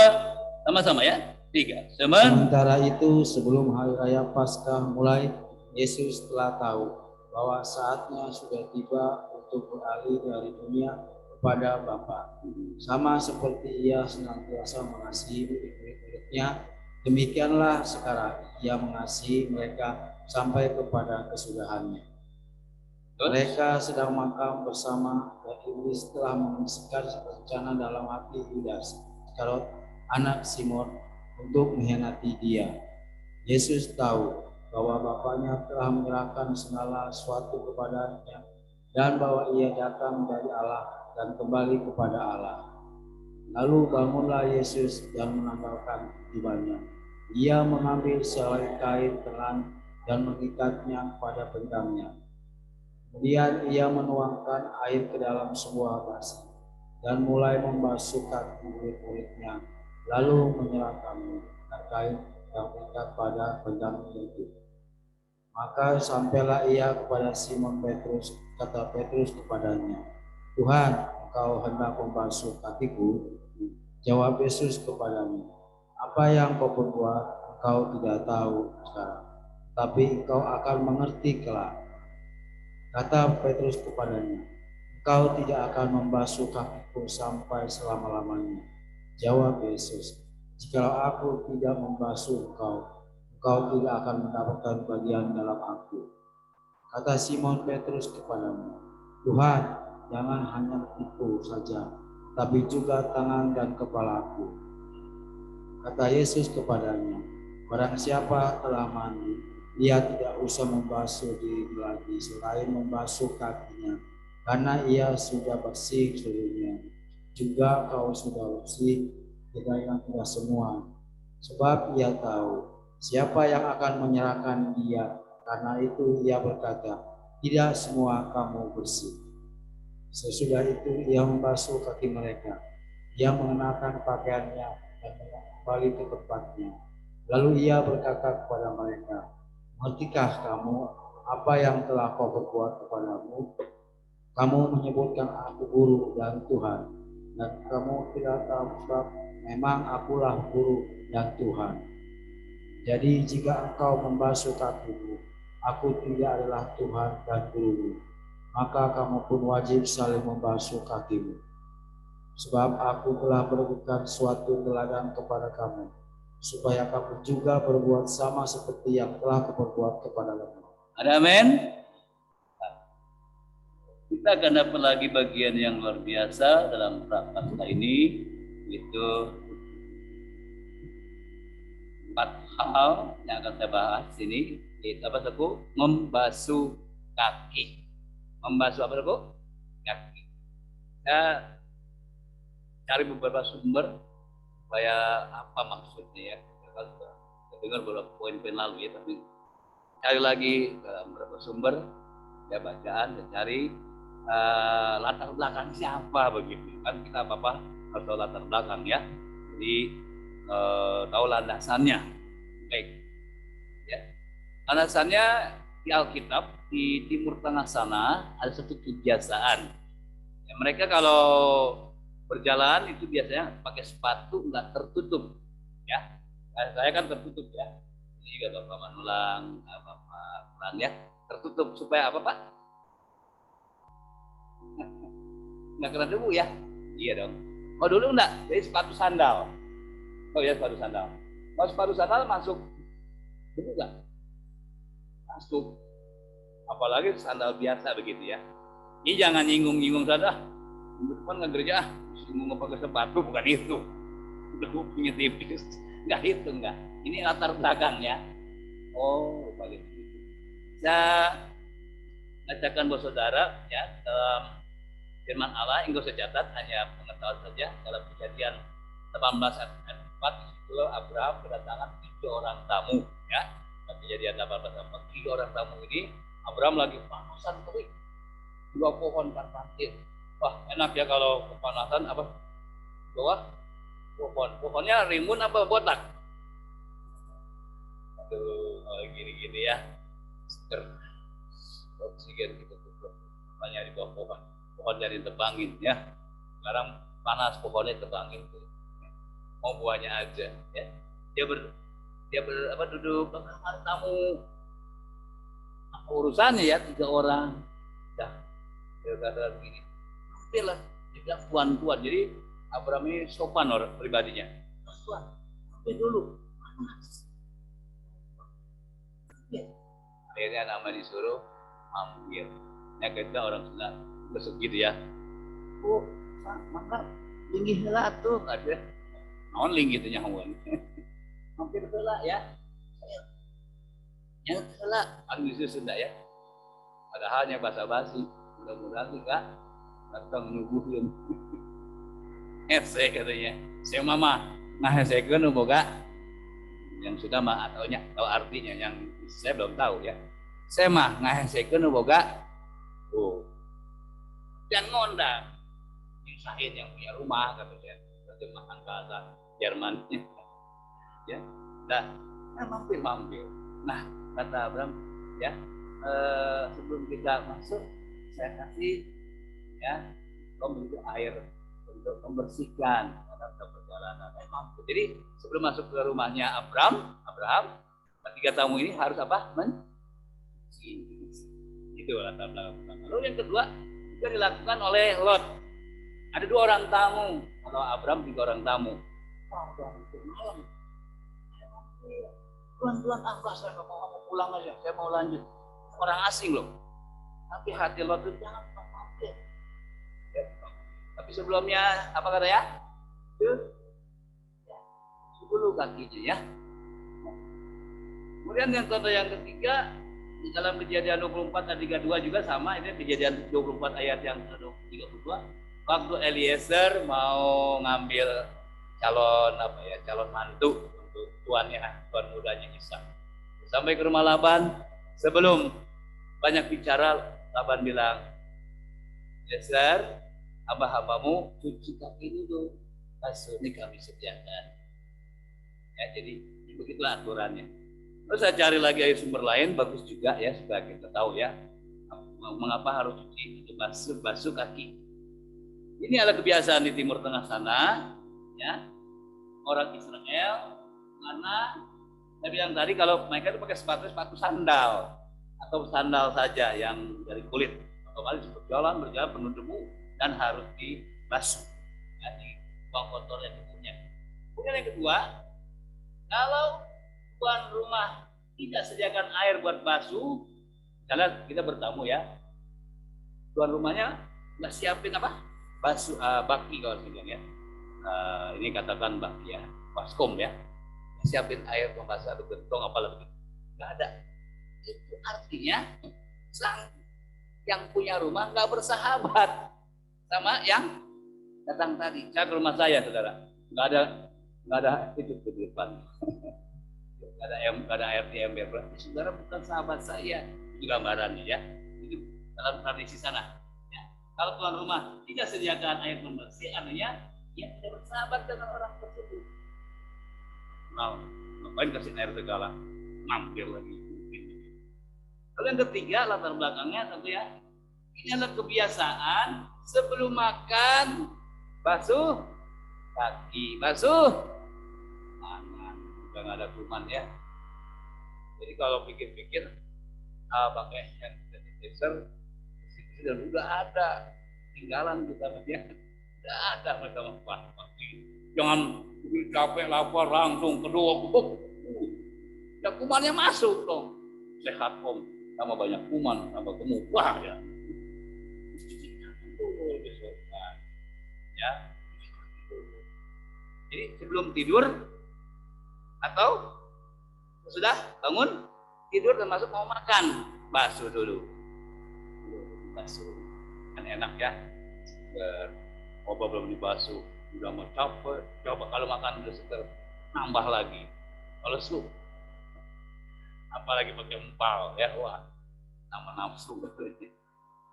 sama-sama ya. 3. Sementara itu, sebelum hari raya Paskah mulai, Yesus telah tahu bahwa saatnya sudah tiba untuk beralih dari dunia kepada Bapa. Sama seperti Ia senantiasa mengasihi murid-muridnya, demikianlah sekarang Ia mengasihi mereka sampai kepada kesudahannya. Mereka sedang makan bersama dan iblis telah membisikkan rencana dalam hati Yudas Iskariot, anak Simon, untuk mengkhianati Dia. Yesus tahu bahwa Bapaknya telah menyerahkan segala sesuatu kepadanya dan bahwa Ia datang dari Allah dan kembali kepada Allah. Lalu bangunlah Yesus dan menanggalkan imannya. Ia mengambil selai kain telan dan mengikatnya pada pinggangnya. Kemudian Ia menuangkan air ke dalam sebuah basi dan mulai membasuh kaki murid-muridnya, lalu menyerahkan kain yang mengikat pada pedangnya itu. Maka sampailah ia kepada Simon Petrus, kata Petrus kepadanya, Tuhan, engkau hendak membasuh kakiku? Jawab Yesus kepadanya, apa yang kau perbuat engkau tidak tahu sekarang, tapi engkau akan mengerti kelak. Kata Petrus kepadanya, engkau tidak akan membasuh kakiku sampai selama-lamanya. Jawab Yesus, jikalau aku tidak membasuh engkau tidak akan mendapatkan bagian dalam aku. Kata Simon Petrus kepadanya, Tuhan, jangan hanya itu saja, tapi juga tangan dan kepalaku. Kata Yesus kepadanya, barang siapa telah mandi, ia tidak usah membasuh diri lagi selain membasuh kakinya, karena ia sudah bersih seluruhnya. Juga kau sudah bersih, tidak semua. Sebab ia tahu siapa yang akan menyerahkan dia, karena itu ia berkata, tidak semua kamu bersih. Sesudah itu ia membasuh kaki mereka, ia mengenakan pakaiannya dan kembali ke tempatnya. Lalu ia berkata kepada mereka, mengertikah kamu apa yang telah kau perbuat kepadamu? Kamu menyebutkan aku guru dan Tuhan, dan kamu tidak tahu sebab memang akulah guru dan Tuhan. Jadi jika engkau membasuh kakiku, aku tidak adalah Tuhan dan gurumu, maka kamu pun wajib saling membasuh kakimu. Sebab aku telah memberikan suatu teladan kepada kamu, supaya kamu juga berbuat sama seperti yang telah kuperbuat kepada kamu. Ada amin. Kita akan dapat lagi bagian yang luar biasa dalam Prapaskah ini, yaitu 4 hal yang akan saya bahas ini, yaitu apa saudaraku? Membasuh kaki. Membasuh apa saudaraku? Kaki. Saya cari beberapa sumber supaya apa maksudnya ya. Kalau sudah dengar beberapa poin-poin lalu ya, tapi cari lagi dalam beberapa sumber, ya bacaan, dan cari latar belakang siapa begitu. Kan kita apa-apa harus tahu latar belakang ya. Jadi tahu landasannya. Baik. Ya. Landasannya di Alkitab di Timur Tengah sana ada satu kebiasaan. Ya, mereka kalau berjalan itu biasanya pakai sepatu nggak tertutup. Ya. Saya kan tertutup ya. Ini juga Bapak Manulang, Bapak Manulang ya, tertutup supaya apa Pak? Nggak kena debu ya? Iya dong. Oh dulu enggak, jadi sepatu sandal. Oh ya sepatu sandal. Kalau sepatu sandal masuk debu nggak? Masuk. Apalagi sandal biasa begitu ya. Ini jangan nyinggung-nyinggung saja. Depan nggak gereja, singgung pakai sepatu bukan itu. Debunya tipis. Nggak itu enggak. Ini latar belakangnya. Oh balik begitu. Saya bacakan buat saudara ya dalam firman Allah yang saya catat hanya pengetahuan saja dalam Kejadian 18 ayat 4 itu Abraham kedatangan 3 orang tamu ya. Kejadian 18 ayat 4 3 orang tamu ini Abraham lagi panasan terik 2 pohon parpantir. Wah enak ya kalau kepanasan apa bawah pohonnya rimbun apa botak. Aduh gini-gini ya seger oksigen gitu banyak di bawah pohon jadi tebangin ya. Sekarang panas pohonnya tebangin tuh. Mau buahnya aja ya. Dia duduk kamar tamu. Apa urusannya ya 3 orang. Dah. Dia kata begini. Hampirlah dia bilang tuan. Jadi Abraham ini sopan orang pribadinya. Tuan, hampir dulu. Panas. Ya. Akhirnya nama disuruh hampir. Ya kita orang Sunda besok gitu ya. Oh, maka linggih heula tuh ada. Naon linggih teh nyahoan. Hampir heula ya. Yang heula anu Sunda ya. Padahal nya basa-basi. Mudah-mudahan enggak datang nyuguhin. Hese katanya. Saya mama ngahesekeun boga yang sudah mah ataunya tahu artinya yang saya belum tahu ya. Saya mah ngahesekeun boga dan ngondang nyusahin yang punya rumah katanya terjemahan bahasa Jerman ya. Nah mampir. Nah, kata Abraham, ya, sebelum kita masuk, saya kasih, ya, kau minum air untuk membersihkan karena perjalanan. Mampir. Jadi sebelum masuk ke rumahnya Abraham, ketiga tamu ini harus apa? Mencuci. Itu latar belakang. Lalu yang kedua juga dilakukan oleh Lot. Ada 2 orang tamu. Kalau Abraham 3 orang tamu. Tuan, saya nggak mau pulang aja, saya mau lanjut. Orang asing loh. Tapi hati Lot itu jangan mampir. Ya. Tapi sebelumnya apa katanya? Dulu kakinya ya. Kemudian yang contoh yang ketiga di dalam Kejadian 24 ayat 32 juga sama, ini Kejadian 24 ayat yang 32. Waktu Eliezer mau ngambil calon mantu untuk tuan mudanya Ishak. Sampai ke rumah Laban, sebelum banyak bicara, Laban bilang, Eliezer, hamba-hambamu cuci kaki dulu, basuh ini kami sediakan. Ya, jadi begitulah aturannya. Terus saya cari lagi air sumber lain, bagus juga ya, supaya kita tahu ya, mengapa harus cuci untuk basuh kaki. Ini adalah kebiasaan di Timur Tengah sana, ya, orang Israel, karena saya bilang tadi kalau mereka itu pakai sepatu sandal atau sandal saja yang dari kulit, otomatis berjalan penuh debu dan harus dibasuh, ya, dibuang kotornya debunya. Kemudian yang kedua, kalau tuan rumah tidak sediakan air buat basuh, misalnya kita bertamu ya, tuan rumahnya nggak siapin apa? Basuh baki kalau saya bilang ya. Ini katakan baki ya, baskom ya. Siapin air pembasuh atau gentong apalagi. Nggak ada. Itu artinya sang yang punya rumah nggak bersahabat sama yang datang tadi. Saya ke rumah saya, saudara. Nggak ada itu di depan. Nggak ada air di ember. Berarti saudara bukan sahabat saya. Itu gambarannya ya. Itu dalam tradisi sana. Kalau tuan rumah tidak sediakan air pembersih, artinya dia tidak bersahabat dengan orang tersebut. Nah, ngapain kasih air segala? Mampir lagi. Lalu yang ketiga, latar belakangnya tentu ya, ini adalah kebiasaan sebelum makan basuh kaki, basuh tangan. Juga nggak ada kuman ya. Jadi kalau pikir-pikir, pakai hand sanitizer, dan udah ada tinggalan kita ya, udah ada mereka mengpakai. Jangan capek lapar langsung kedua ya kumannya masuk dong, sehat om, sama banyak kuman, sama gemuk, wah ya. Ya. Jadi sebelum tidur atau sudah bangun tidur termasuk mau makan, basuh dulu. Basuh kan enak ya, belum dibasuh udah mau capek, coba kalau makan udah seger nambah lagi, kalau sup apalagi pakai empal ya, wah nama nafsu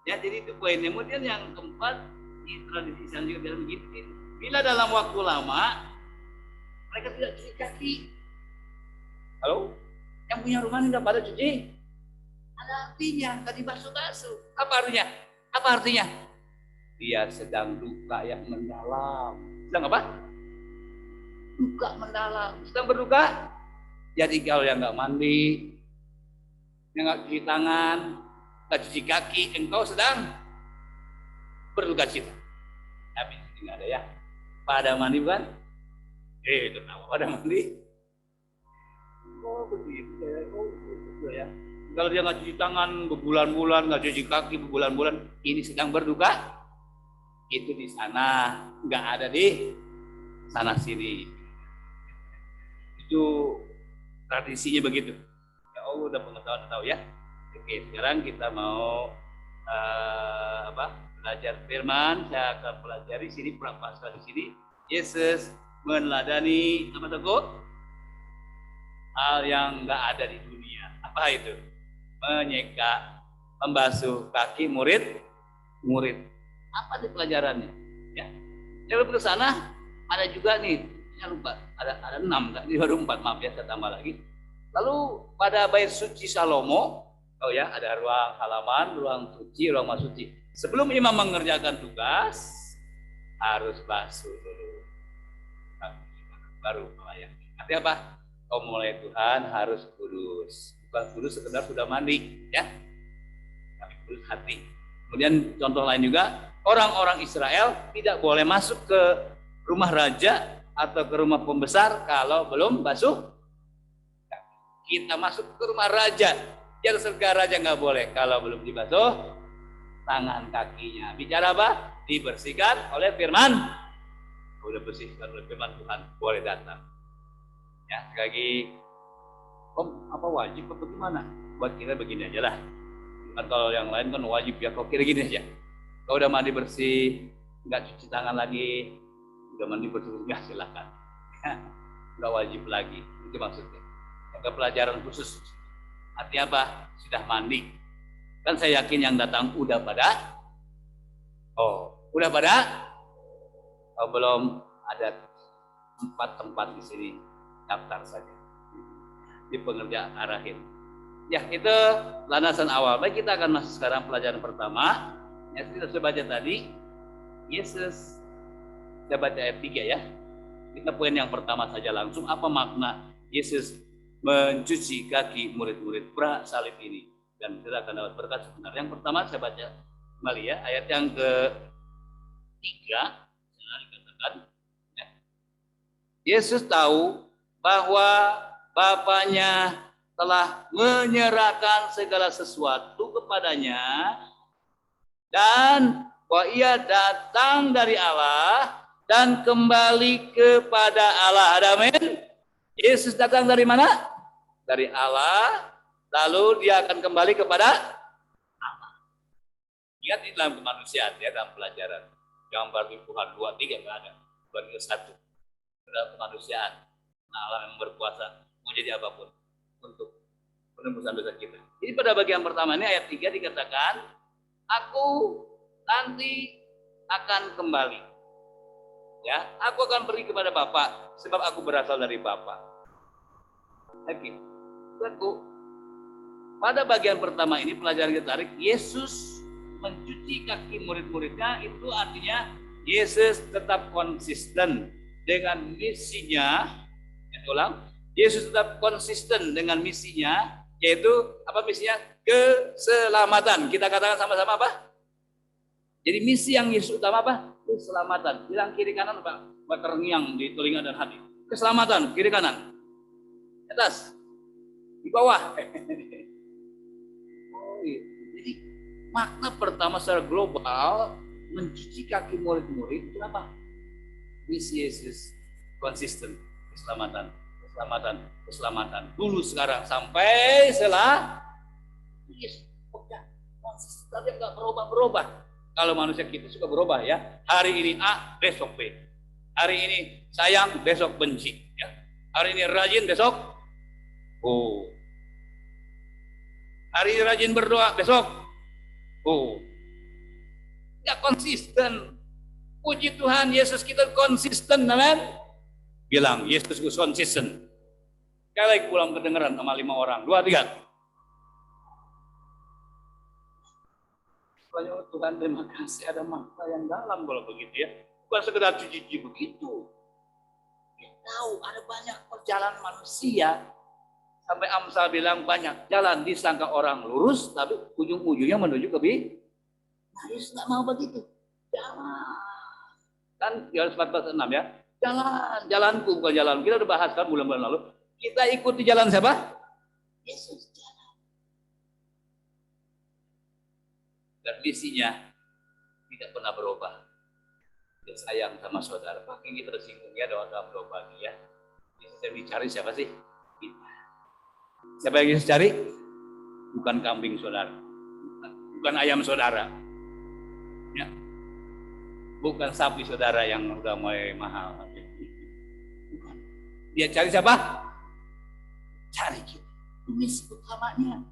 ya. Jadi itu poinnya. Kemudian yang keempat, di tradisi sana juga bilang begini, bila dalam waktu lama mereka tidak cuci kaki, halo, yang punya rumah ini udah pada cuci. Ada artinya, tadi basuh-basuh. Apa artinya? Dia sedang duka yang mendalam. Sedang apa? Duka mendalam. Sedang berduka. Jadi kalau yang nggak mandi, yang nggak cuci tangan, nggak cuci kaki, engkau sedang berduka cita. Tapi ini nggak ada ya. Pada mandi bukan? Kenapa pada mandi? Oh begitu ya. Oh begitu ya. Kalau dia nggak cuci tangan berbulan-bulan, nggak cuci kaki berbulan-bulan, ini sedang berduka. Itu di sana, nggak ada di sana sini. Itu tradisinya begitu. Ya Allah udah pengetahuan tahu ya. Oke, sekarang kita mau belajar firman. Saya akan pelajari sini pulang pasal di sini. Yesus meneladani apa teguh? Hal yang nggak ada di dunia. Apa itu? Menyeka, membasuh kaki murid. Apa di pelajarannya? Ya, kalau ke sana ada juga nih, saya lupa, ada 6, ini baru 4, maaf ya, saya tambah lagi. Lalu pada bait suci Salomo, oh ya, ada ruang halaman, ruang suci, ruang masuci. Sebelum imam mengerjakan tugas, harus basuh dulu. Baru melayani. Artinya apa? Kau mulai Tuhan harus kudus. Bukan kudus sekedar sudah mandi, ya. Tapi kudus hati. Kemudian contoh lain juga, orang-orang Israel tidak boleh masuk ke rumah raja atau ke rumah pembesar kalau belum basuh. Kita masuk ke rumah raja, yang surga raja nggak boleh kalau belum dibasuh tangan kakinya. Bicara apa? Dibersihkan oleh firman. Udah bersihkan oleh firman Tuhan, boleh datang. Ya, sekali lagi, Om, apa wajib atau gimana? Buat kita begini aja lah. Kan kalau yang lain kan wajib ya, kok kira gini aja. Kalau udah mandi bersih, nggak cuci tangan lagi, udah mandi bersih, ya silakan. Nggak wajib lagi, itu maksudnya. Ada pelajaran khusus. Artinya apa? Sudah mandi. Kan saya yakin yang datang udah pada. Oh, udah pada? Oh, belum ada 4 tempat di sini. Daftar saja. Di pengerjaan arahin. Ya, itu landasan awal. Baik, kita akan masuk sekarang pelajaran pertama. Ya, kita sudah baca tadi. Yesus. Kita baca ayat 3 ya. Kita poin yang pertama saja langsung. Apa makna Yesus mencuci kaki murid-murid pra salib ini? Dan kita akan dapat berkat sebenarnya. Yang pertama saya baca kembali ya. Ayat yang ke-3. Dikatakan. Ya. Yesus tahu bahwa Bapaknya telah menyerahkan segala sesuatu kepadanya dan bahwa ia datang dari Allah dan kembali kepada Allah. Amin. Yesus datang dari mana? Dari Allah, lalu dia akan kembali kepada Allah. Ingat ini dalam kemanusiaan ya, dalam pelajaran. Jangan berarti Tuhan 2, 3 nggak ada. Tuhan 1. Dalam kemanusiaan. Nah, Allah yang berkuasa mau jadi apapun untuk penembusan dosa kita. Jadi pada bagian pertama ini ayat 3 dikatakan, aku nanti akan kembali. Ya, aku akan pergi kepada Bapa sebab aku berasal dari Bapa. Oke. Pada bagian pertama ini pelajaran kita tarik, Yesus mencuci kaki murid-muridnya, itu artinya Yesus tetap konsisten dengan misinya. Ulang. Yesus tetap konsisten dengan misinya, yaitu apa misinya? Keselamatan. Kita katakan sama-sama apa? Jadi misi yang Yesus utama apa? Keselamatan. Bilang kiri kanan apa? Terngiang di telinga dan hati. Keselamatan, kiri kanan. Atas. Di bawah. Oh, iya. Jadi makna pertama secara global mencuci kaki murid-murid itu apa? Misi Yesus konsisten. Keselamatan dulu sekarang sampai setelah konsisten nggak berubah. Kalau manusia kita suka berubah ya, hari ini A, besok B, hari ini sayang, besok benci ya, hari ini rajin, besok hari ini rajin berdoa, besok nggak konsisten. Puji Tuhan, Yesus kita konsisten, amin. Bilang, Yesus konsisten. Sekali lagi pulang kedengeran sama 5 orang. 2, 3. Banyak Tuhan, terima kasih ada makna yang dalam kalau begitu ya. Bukan sekedar cuci-cuci begitu. Dia tahu ada banyak perjalanan manusia. Sampai Amsal bilang banyak jalan disangka orang lurus, tapi ujung-ujungnya menuju ke Nah, Yesus nggak mau begitu. Jangan. Kan 14:6 ya. Jalanku bukan jalan. Kita udah bahas kan bulan-bulan lalu. Kita ikuti jalan siapa? Yesus jalan. Dan misinya tidak pernah berubah. Dia sayang sama saudara. Makin kita tersinggung ya dalam doa ya. Yesus yang dicari siapa sih? Kita. Siapa yang Yesus cari? Bukan kambing saudara. Bukan ayam saudara. Ya. Bukan sapi saudara yang udah mulai mahal. Dia cari siapa? Cari kita. Misi utamanya.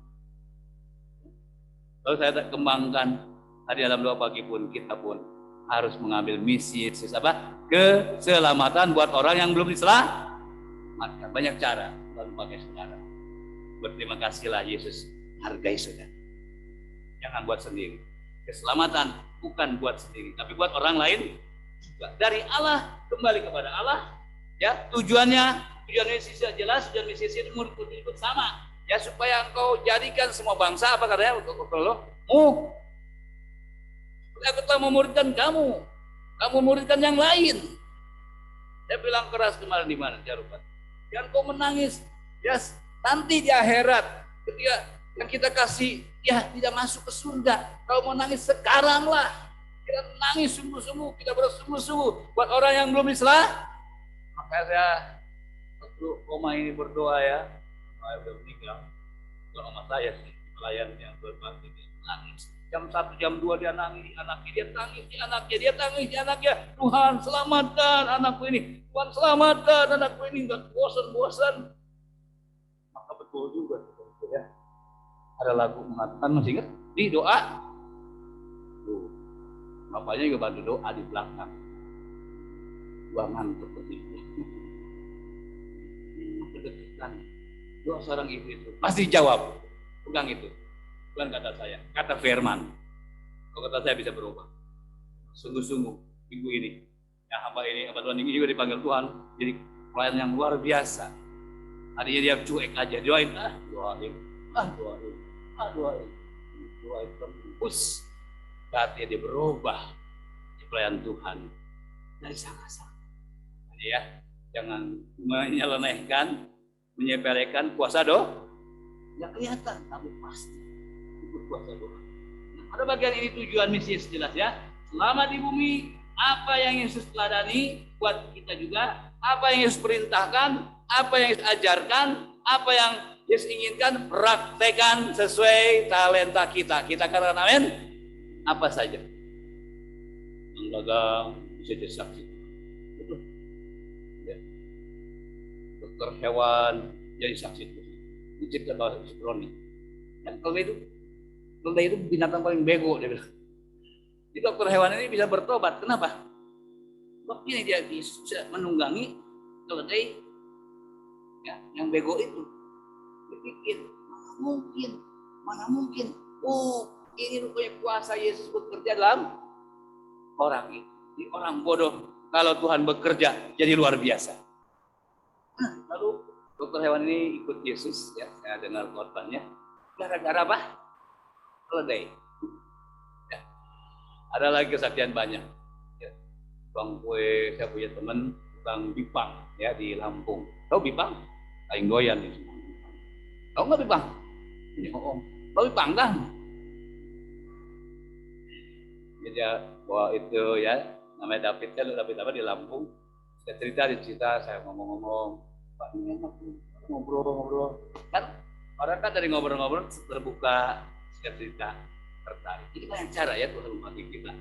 Kalau saya kembangkan hari dalam doa pagi pun, kita pun harus mengambil misi Yesus apa? Keselamatan buat orang yang belum diselamatkan. Banyak cara, lalu pakai saudara. Berterima kasihlah Yesus, hargai saudara. Jangan buat sendiri. Keselamatan bukan buat sendiri, tapi buat orang lain juga. Dari Allah kembali kepada Allah. Ya, tujuan Yesus jelas, tujuan Yesus itu ikut sama. Ya, supaya engkau jadikan semua bangsa, apa katanya? Aku telah memuridkan kamu memuridkan yang lain. Saya bilang keras kemarin di mana? Jarupan. Jangan kau menangis. Ya, nanti di akhirat ketika yang kita kasih ya tidak masuk ke surga. Kalau mau nangis sekarang lah. Kita nangis sungguh-sungguh, kita bersungguh-sungguh buat orang yang belum Islam. Maka saya waktu Oma ini berdoa ya, saya belum meninggal. Kalau sama saya sih pelayan yang berbakti nangis. Jam 1, jam 2 dia nangis, anaknya dia tangis, dia tangis, anaknya. Tuhan selamatkan anakku ini, Tuhan selamatkan anakku ini, nggak bosan-bosan. Maka betul juga ya. Ada lagu mengatakan, masih ingat? Di doa. Tuh. Bapaknya juga bantu doa di belakang. Ruangan seperti itu. Kedekatan. Doa seorang ibu itu pasti jawab. Pegang itu. Bukan kata saya, kata firman. Kalau kata saya bisa berubah. Sungguh-sungguh minggu ini. Ya, hamba Tuhan ini juga dipanggil Tuhan. Jadi pelayan yang luar biasa. Tadinya dia cuek aja, doain terus. Berarti dia berubah di pelayan Tuhan dari sangat-sangat. Jadi ya, jangan menyelenehkan, menyepelekan puasa ya kelihatan, tapi pasti itu puasa doa. Nah, pada bagian ini tujuan misi Yesus jelas ya. Selama di bumi, apa yang Yesus teladani buat kita juga, apa yang Yesus perintahkan, apa yang Yesus ajarkan, apa yang Yesus inginkan, praktekan sesuai talenta kita. Kita katakan amin. Apa saja yang dagang bisa jadi saksi, betul ya. Dokter hewan jadi saksi, dicipta bahwa Roni kan keledai itu binatang paling bego dia bilang. Jadi dokter hewan ini bisa bertobat. Kenapa? Sebab ini dia bisa menunggangi keledai ya, yang bego itu. Berpikir mana mungkin ini rupanya kuasa Yesus bekerja dalam orang itu. Jadi orang bodoh kalau Tuhan bekerja jadi luar biasa. Nah, lalu dokter hewan ini ikut Yesus ya, saya dengar korbannya. Gara-gara apa? Keledai. Ya. Ada lagi kesaksian banyak. Ya. Bang kue, saya punya teman Bang Bipang ya di Lampung. Tahu Bipang? Kain goyan itu. Tahu nggak Bipang? Ini tahu Bipang kan? Dia bahwa itu ya namanya David kan David apa di Lampung. Saya cerita saya ngomong-ngomong, Pak ini enak ngobrol kan orang kan dari ngobrol-ngobrol terbuka cerita tertarik. Ini banyak cara ya Tuhan memakai kita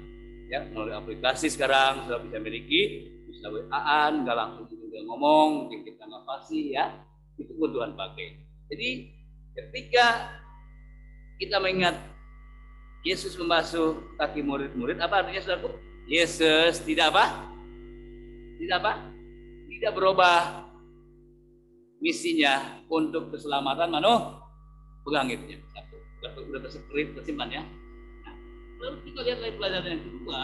ya melalui aplikasi sekarang sudah bisa miliki, bisa WA-an, nggak langsung juga ngomong, mungkin kita nggak pasti ya itu pun Tuhan pakai. Jadi ketika kita mengingat Yesus membasuh kaki murid-murid, apa artinya saudaraku? Yesus tidak apa? Tidak berubah misinya untuk keselamatan manusia. Pegang itu ya. Satu. Sudah tersimpan ya. Nah, lalu kita lihat dari pelajaran yang kedua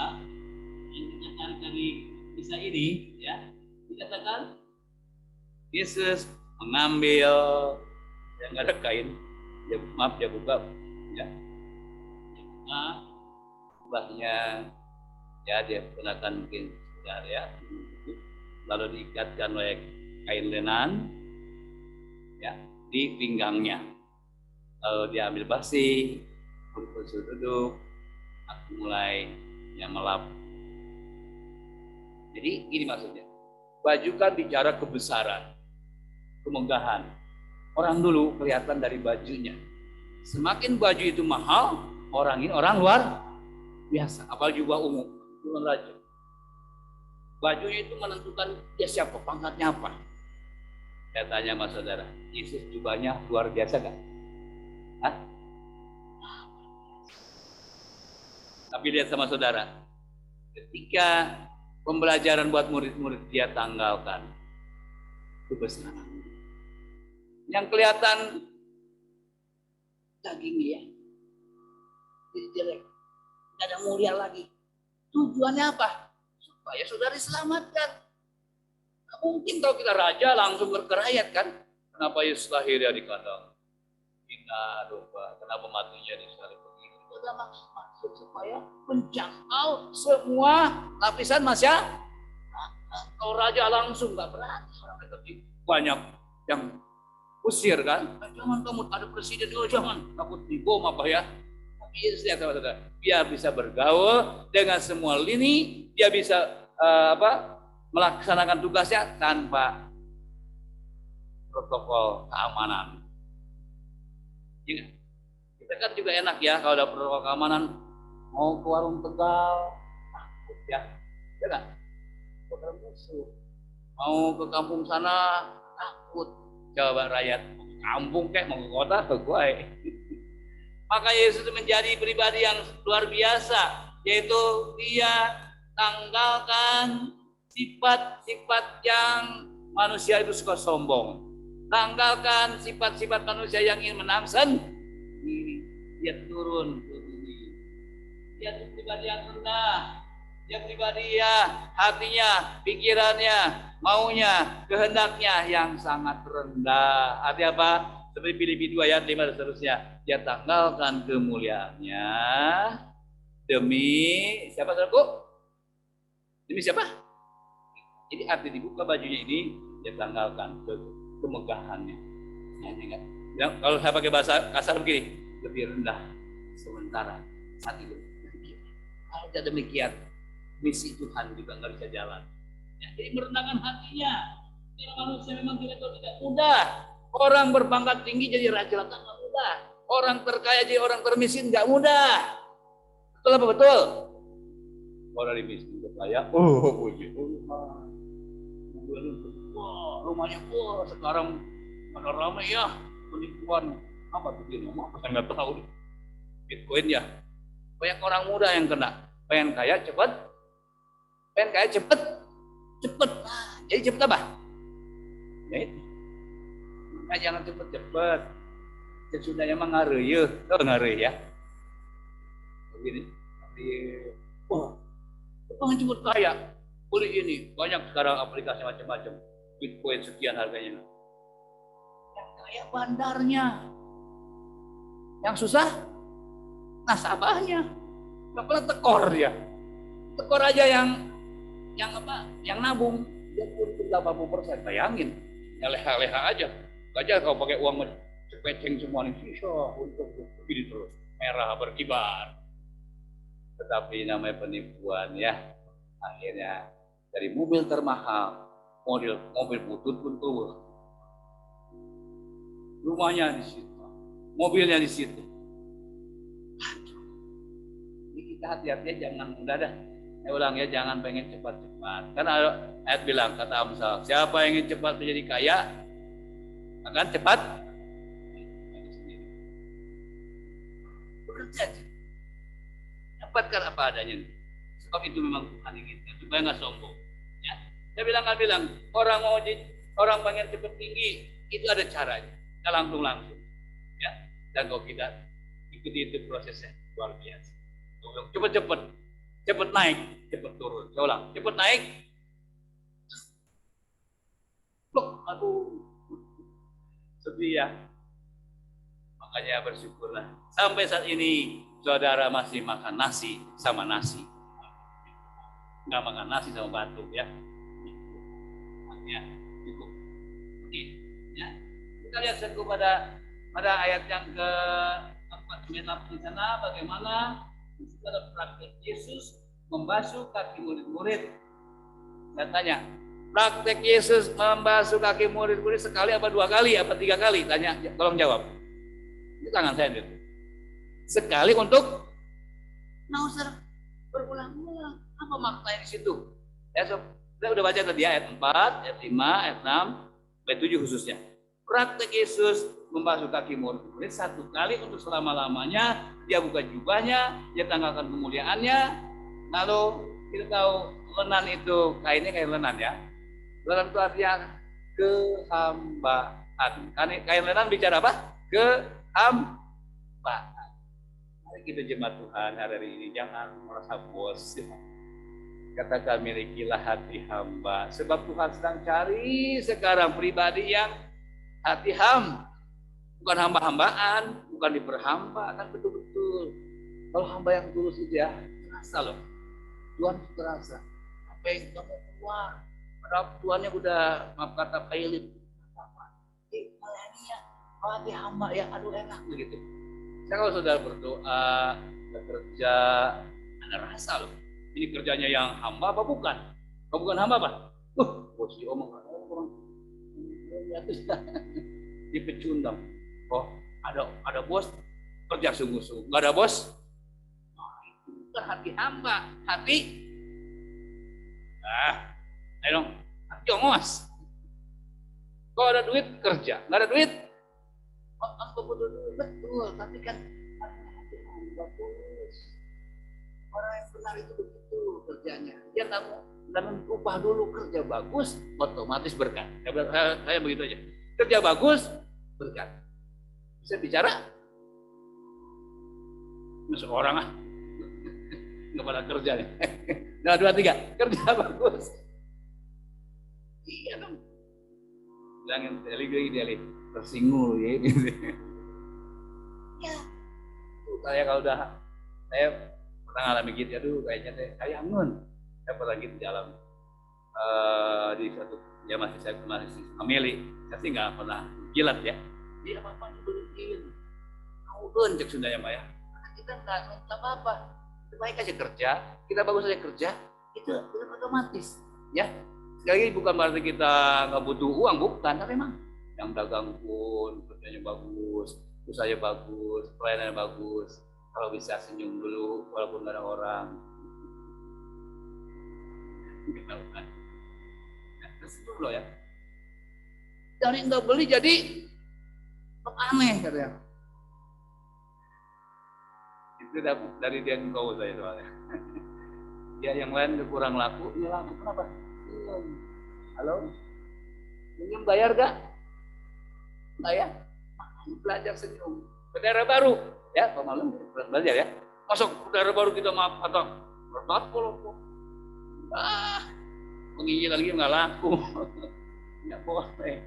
yang kita cari dari kisah ini ya. Dikatakan Yesus mengambil yang nggak ada kain, dia buka ya. Ubahnya ya dia gunakan mungkin sebentar ya, lalu diikatkan oleh kain lenan ya di pinggangnya, lalu dia ambil basi, duduk, aku mulai yang melap. Jadi gini maksudnya, baju kan bicara kebesaran, kemegahan. Orang dulu kelihatan dari bajunya. Semakin baju itu mahal, orang ini orang luar biasa, apalagi juga ungu, bukan raja. Bajunya itu menentukan dia siapa, pangkatnya apa. Saya tanya sama saudara, Yesus jubahnya luar biasa kan? Hah? Tapi lihat sama saudara, ketika pembelajaran buat murid-murid dia tanggalkan kebesaran. Yang kelihatan dagingnya ya. Jadi jelek. Tidak ada mulia lagi. Tujuannya apa? Supaya saudara diselamatkan. Nggak mungkin kalau kita raja langsung berkerayat kan? Kenapa Yesus lahir ya di kandang bina domba? Kenapa matinya di salib begini? Itu adalah maksud supaya menjangkau semua lapisan masyarakat. Kalau raja langsung nggak berani, tapi banyak yang usir kan? Jangan kamu ada presiden, oh jangan takut dibom apa ya? Tapi Yesus lihat saudara, biar bisa bergaul dengan semua lini, dia bisa melaksanakan tugasnya tanpa protokol keamanan. Ingat, kita kan juga enak ya kalau ada protokol keamanan, mau ke warung Tegal takut ya, enggak? Bakal musuh. Mau ke kampung sana takut. Coba rakyat mau ke kampung kayak mau ke kota ke gue. Maka Yesus menjadi pribadi yang luar biasa, yaitu dia tanggalkan sifat-sifat yang manusia itu suka sombong. Tanggalkan sifat-sifat manusia yang ingin menangsan diri. Dia turun ke bumi. Dia pribadi yang rendah. Dia pribadi ya, hatinya, pikirannya, maunya, kehendaknya yang sangat rendah. Artinya apa? Seperti Filipi 2 ayat 5 dan seterusnya. Dia tanggalkan kemuliaannya demi siapa saudaraku? Demi siapa? Jadi arti dibuka bajunya ini, dia tanggalkan kemegahannya. Ya, kalau saya pakai bahasa kasar begini, lebih rendah sementara saat itu. Kalau tidak demikian, misi Tuhan juga nggak bisa jalan. Ya, jadi merendahkan hatinya. Karena manusia memang tidak mudah. Orang berpangkat tinggi jadi raja nggak mudah. Orang terkaya jadi orang termiskin nggak mudah. Betul apa betul? Orang miskin ke kaya, puji Tuhan. Wah, rumahnya sekarang mana ramai ya penipuan apa begini? Apa saya nggak tahu. Bitcoin ya. Banyak orang muda yang kena. Pengen kaya cepat. Nah, jadi cepet apa? Ya itu. Nah, jangan cepet. Sesudahnya mah ngareuy ya. Begini. Pengen cepet kaya. Beli ini, banyak sekarang aplikasi macam-macam. Bitcoin sekian harganya. Yang kaya bandarnya. Yang susah nasabahnya. Gak pernah tekor dia. Tekor aja yang nabung dia untung 80%. Bayangin, ya leha-leha aja. Gak kalau pakai uang cepeceng semua nih, untuk begini terus merah berkibar. Tetapi namanya penipuan ya. Akhirnya dari mobil termahal, mobil butut pun turun. Rumahnya di situ, mobilnya di situ. Jadi kita hati-hati jangan mudah dah. Saya ulang ya, jangan pengen cepat-cepat. Karena ayat bilang, kata Amsal, siapa yang ingin cepat menjadi kaya, akan cepat bekerja. Dapatkan apa adanya. Sebab itu memang Tuhan inginkan, supaya nggak sombong. Ya. Saya bilang, orang pengen cepat tinggi, itu ada caranya. Kita langsung. Ya. Dan kalau kita ikuti itu prosesnya, luar biasa. Cepat naik, cepat turun. Saya ulang, cepat naik. Aduh, sedih ya. Makanya bersyukurlah. Sampai saat ini, saudara masih makan nasi sama nasi. Nggak makan nasi sama batu ya. Artinya cukup. Oke, ya. Kita lihat satu pada ayat yang ke-4 di sana bagaimana dalam praktek Yesus membasuh kaki murid-murid. Saya tanya, praktek Yesus membasuh kaki murid-murid sekali apa 2 kali apa 3 kali? Tanya, tolong jawab. Ini tangan saya nih. Sekali untuk nggak usah berulang-ulang. Apa maknanya di situ? Ya, saya udah baca tadi ayat 4, ayat 5, ayat 6, ayat 7 khususnya. Praktek Yesus membasuh kaki murid-murid 1 kali untuk selama-lamanya. Dia buka jubahnya, dia tanggalkan kemuliaannya. Lalu kita tahu lenan itu kainnya kain lenan ya. Lenan itu artinya kehambaan. Kain lenan bicara apa? bermanfaat. Mari kita jemaat Tuhan hari ini jangan merasa bos. Katakan milikilah hati hamba. Sebab Tuhan sedang cari sekarang pribadi yang hati bukan hamba-hambaan, bukan diperhamba, kan betul-betul. Kalau hamba yang tulus itu ya, terasa loh. Tuhan terasa. Apa yang kamu keluar? Padahal Tuhannya udah, maaf kata pailit. Melayaninya, hati hamba ya, aduh enak begitu. Saya kalau saudara berdoa, bekerja, ada rasa loh. Ini kerjanya yang hamba apa bukan? Kalau bukan hamba apa? Bos diomong orang dipecundang. Oh, ada bos kerja sungguh-sungguh. Nggak ada bos? Nah, itu bukan hati hamba, hati. Ayo dong, hati ongos. Kalau ada duit kerja, nggak ada duit. Aku butuh duit betul, tapi kan hati hamba tulus. Orang yang benar itu begitu kerjanya. Dia nggak upah dulu, kerja bagus, otomatis berkat. Saya begitu aja. Kerja bagus, berkat. Bisa bicara? Masuk orang nggak pada kerja nih. Nah, 2, 3, kerja bagus. Iya dong. Bilangin Deli tersinggung ya. Ya. Saya kalau udah saya pernah ngalamin gitu, aduh kayaknya saya ngun. Saya pernah gitu di dalam di satu ya masih family, saya sih nggak pernah gilat ya. Dia apa dibeliin, mau cek Sunda ya Mbak ya. Kita nggak apa-apa, baik aja kerja, kita bagus aja kerja, itu otomatis ya. Sekali lagi bukan berarti kita nggak butuh uang, bukan, tapi memang yang dagang pun kerjanya bagus, usahanya bagus, pelayanannya bagus. Kalau bisa senyum dulu walaupun nggak ada orang. Kita lakukan. Senyum loh ya. Dari nggak beli jadi aneh katanya. Itu dari dia engkau saya soalnya. Ya yang lain kurang laku, ini laku kenapa? Halo? Senyum bayar gak? Bayar. Belajar senyum. Bendera baru. Ya, Pak Malam belajar ya. Masuk udara baru kita maaf atau berbat kalau menginjil lagi nggak laku, nggak boleh.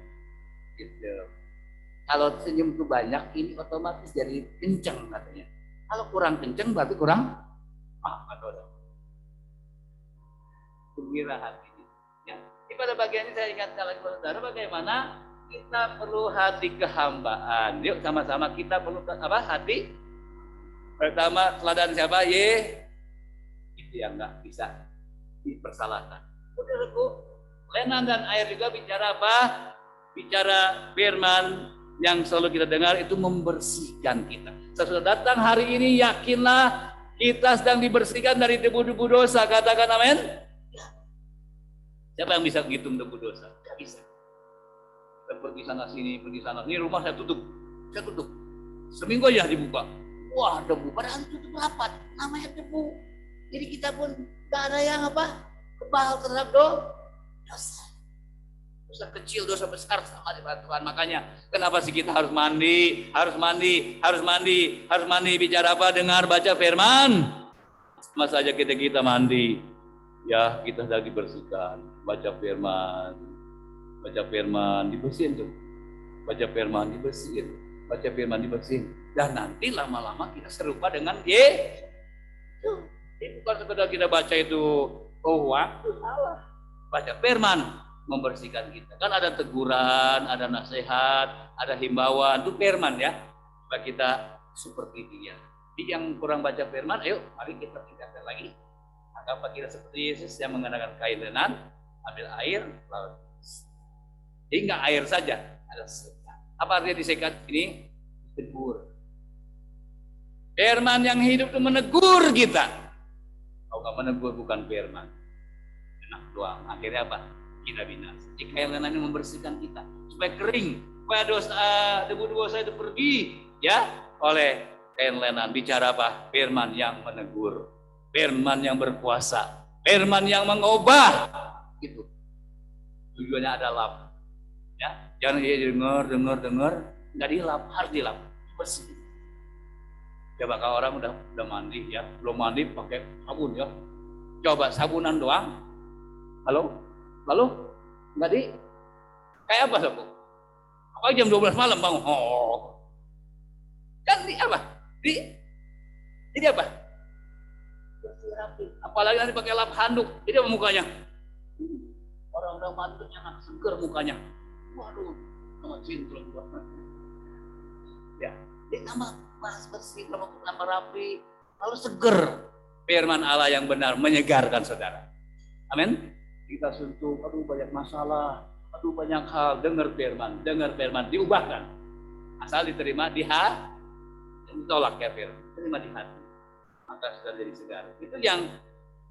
Gitu. Kalau senyum itu banyak, ini otomatis jadi kenceng katanya. Kalau kurang kenceng berarti kurang atau gembira hatinya. Ya. Di pada bagian ini saya ingatkan lagi kepada saudara bagaimana kita perlu hati kehambaan. Yuk sama-sama kita perlu apa? Hati. Pertama teladan siapa? Itu yang nggak bisa dipersalahkan. Saudaraku, Lenan dan Air juga bicara apa? Bicara firman yang selalu kita dengar itu membersihkan kita. Sesudah datang hari ini yakinlah kita sedang dibersihkan dari debu-debu dosa. Katakan amin. Siapa yang bisa menghitung debu dosa? Tidak bisa. Kita pergi sana sini, rumah saya tutup. Seminggu aja dibuka. Wah, debu, padahal tutup rapat, namanya debu. Jadi kita pun gak ada yang kebal terhadap dosa. Dosa kecil, dosa besar sama di Tuhan. Makanya kenapa sih kita harus mandi, bicara apa? Dengar, baca firman. Sama saja kita mandi, ya kita sudah dibersihkan. Baca firman, dibersihin tuh. Baca firman, dibersihin. Dan nanti lama-lama kita serupa dengan Yesus. Ini bukan sekedar kita baca itu, waktu salah. Baca firman membersihkan kita. Kan ada teguran, ada nasihat, ada himbauan, itu firman ya. Supaya kita seperti dia. Jadi yang kurang baca firman, ayo mari kita tingkatkan lagi. Anggaplah kita seperti Yesus yang mengenakan kain lenan, ambil air, lalu jadi nggak air saja, ada sekat. Apa artinya disekat ini? Tegur. Firman yang hidup itu menegur kita. Kalau nggak menegur bukan firman. Enak doang. Akhirnya apa? Kita binasa. Jadi kain lenan ini membersihkan kita supaya kering, supaya debu dosa itu pergi, ya oleh kain lenan. Bicara apa? Firman yang menegur, firman yang berkuasa, firman yang mengubah. Gitu. Tujuannya adalah, ya jangan dengar, nggak dilap, harus dilap, bersih. Coba kalau orang udah mandi ya, belum mandi pakai sabun ya. Coba sabunan doang. Halo? Lalu? Enggak di? Kayak apa sabu? Apa jam 12 malam bangun? Oh. Kan di apa? Jadi apa? Apalagi nanti pakai lap handuk. Jadi apa mukanya? Orang udah mandi enak seger mukanya. Waduh, sama cintrung banget. Ya, dia tambah bersih, tambah rapi, lalu seger. Firman Allah yang benar menyegarkan saudara. Amin. Kita sentuh, aduh banyak masalah, aduh banyak hal. Dengar firman, diubahkan. Asal diterima di hati, ditolak kafir, terima di hati. Maka sudah jadi segar. Itu yang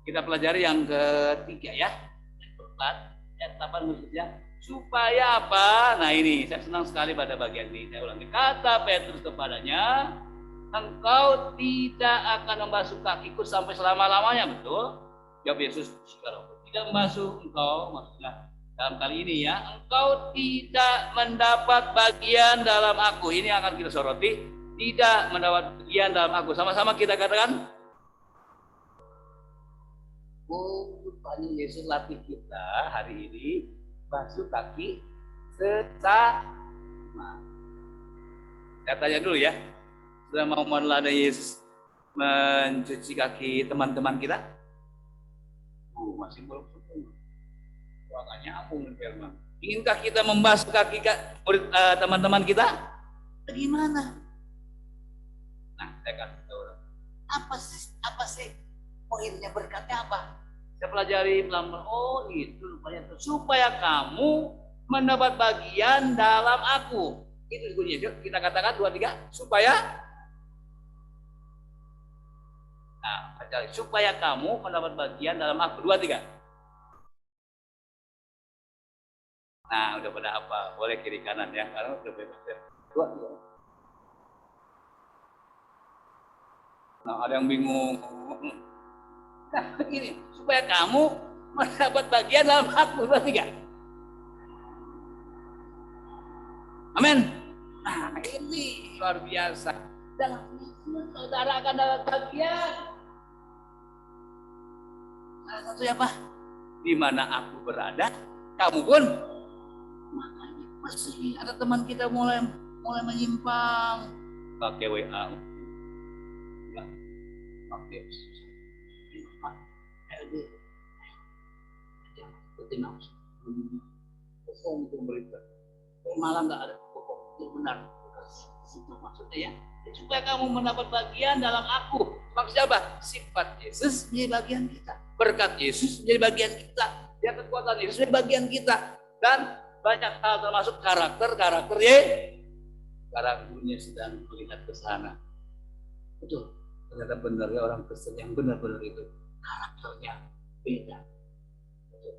kita pelajari yang ketiga ya. Yang keempat, yang ke-8 khususnya. Supaya apa? Nah ini, saya senang sekali pada bagian ini. Saya ulangi, kata Petrus kepadanya, engkau tidak akan membasuh kakiku sampai selama-lamanya, betul? Jawab Yesus, tidak membasuh engkau, maksudnya dalam kali ini ya, engkau tidak mendapat bagian dalam aku. Ini akan kita soroti, tidak mendapat bagian dalam aku. Sama-sama kita katakan, oh, Tuhan Yesus latih kita hari ini, basuh kaki sesama. Saya tanya dulu ya, sudah mau meneladani Yesus mencuci kaki teman-teman kita? Masih belum sempurna. Makanya aku firman. Inginkah kita membasuh kaki teman-teman kita? Bagaimana? Nah, saya kasih tahu. Apa sih poinnya, berkatnya apa? Saya pelajari pelan-pelan. Oh, itu rupanya supaya kamu mendapat bagian dalam aku. Itu bunyinya. Kita katakan 2, 3 supaya. Nah, supaya kamu mendapat bagian dalam aku. 2, 3. Nah, udah pada apa? Boleh kiri kanan ya, karena udah bebas ya. 2, 3. Nah, ada yang bingung. Nah, begini, supaya kamu mendapat bagian dalam aku. 2, 3. Amin. Nah, ini luar biasa. Dalam Yesus, saudara akan dapat bagian. Salah satunya apa? Di mana aku berada, kamu pun makanya bersih. Ada teman kita mulai menyimpang, pakai WA, ya, pakai LD, bohong itu berita, malah nggak ada bohong, itu benar. Itu maksudnya ya. Supaya kamu mendapat bagian dalam aku. Maksudnya apa? Sifat Yesus menjadi bagian kita. Berkat Yesus menjadi bagian kita. Ya, kekuatan Yesus menjadi bagian kita. Dan banyak hal termasuk karakter sekarang dunia sedang melihat ke sana. Betul. Ternyata benar ya, orang Kristen yang benar-benar itu karakternya beda. Betul.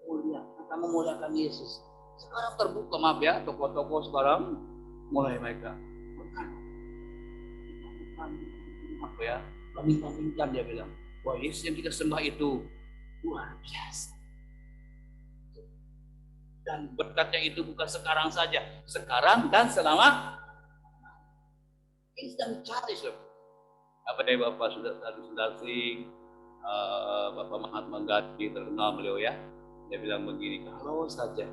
Mulia, kita memuliakan Yesus. Sekarang terbuka, maaf ya, toko-toko sekarang mulai mereka apa ya, membandingkan, dia bilang, wah Yesus yang kita sembah itu luar biasa. Dan berkatnya itu bukan sekarang saja, sekarang dan selama. Ini sedang cari, apa dari Bapak Sundar Singh, Bapak Mahatma Gandhi, terkenal beliau ya. Dia bilang begini, kalau saja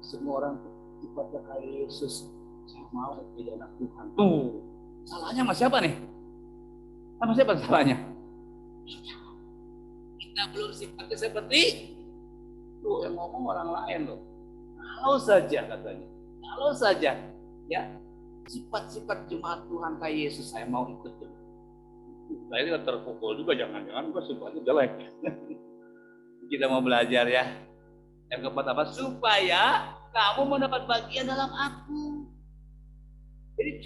semua orang sifatnya kayak Yesus, saya mau jadi anak Tuhan. Tuh, salahnya sama siapa nih? Sama siapa salahnya? Kita belum sifatnya seperti tuh yang ngomong orang lain loh. Kalau saja katanya, kalau saja ya sifat-sifat jemaat Tuhan kayak Yesus, saya mau ikut. Saya juga terpukul juga, jangan-jangan gue sifatnya jelek. Kita mau belajar ya. Yang keempat apa? Supaya kamu mendapat bagian dalam aku. Jadi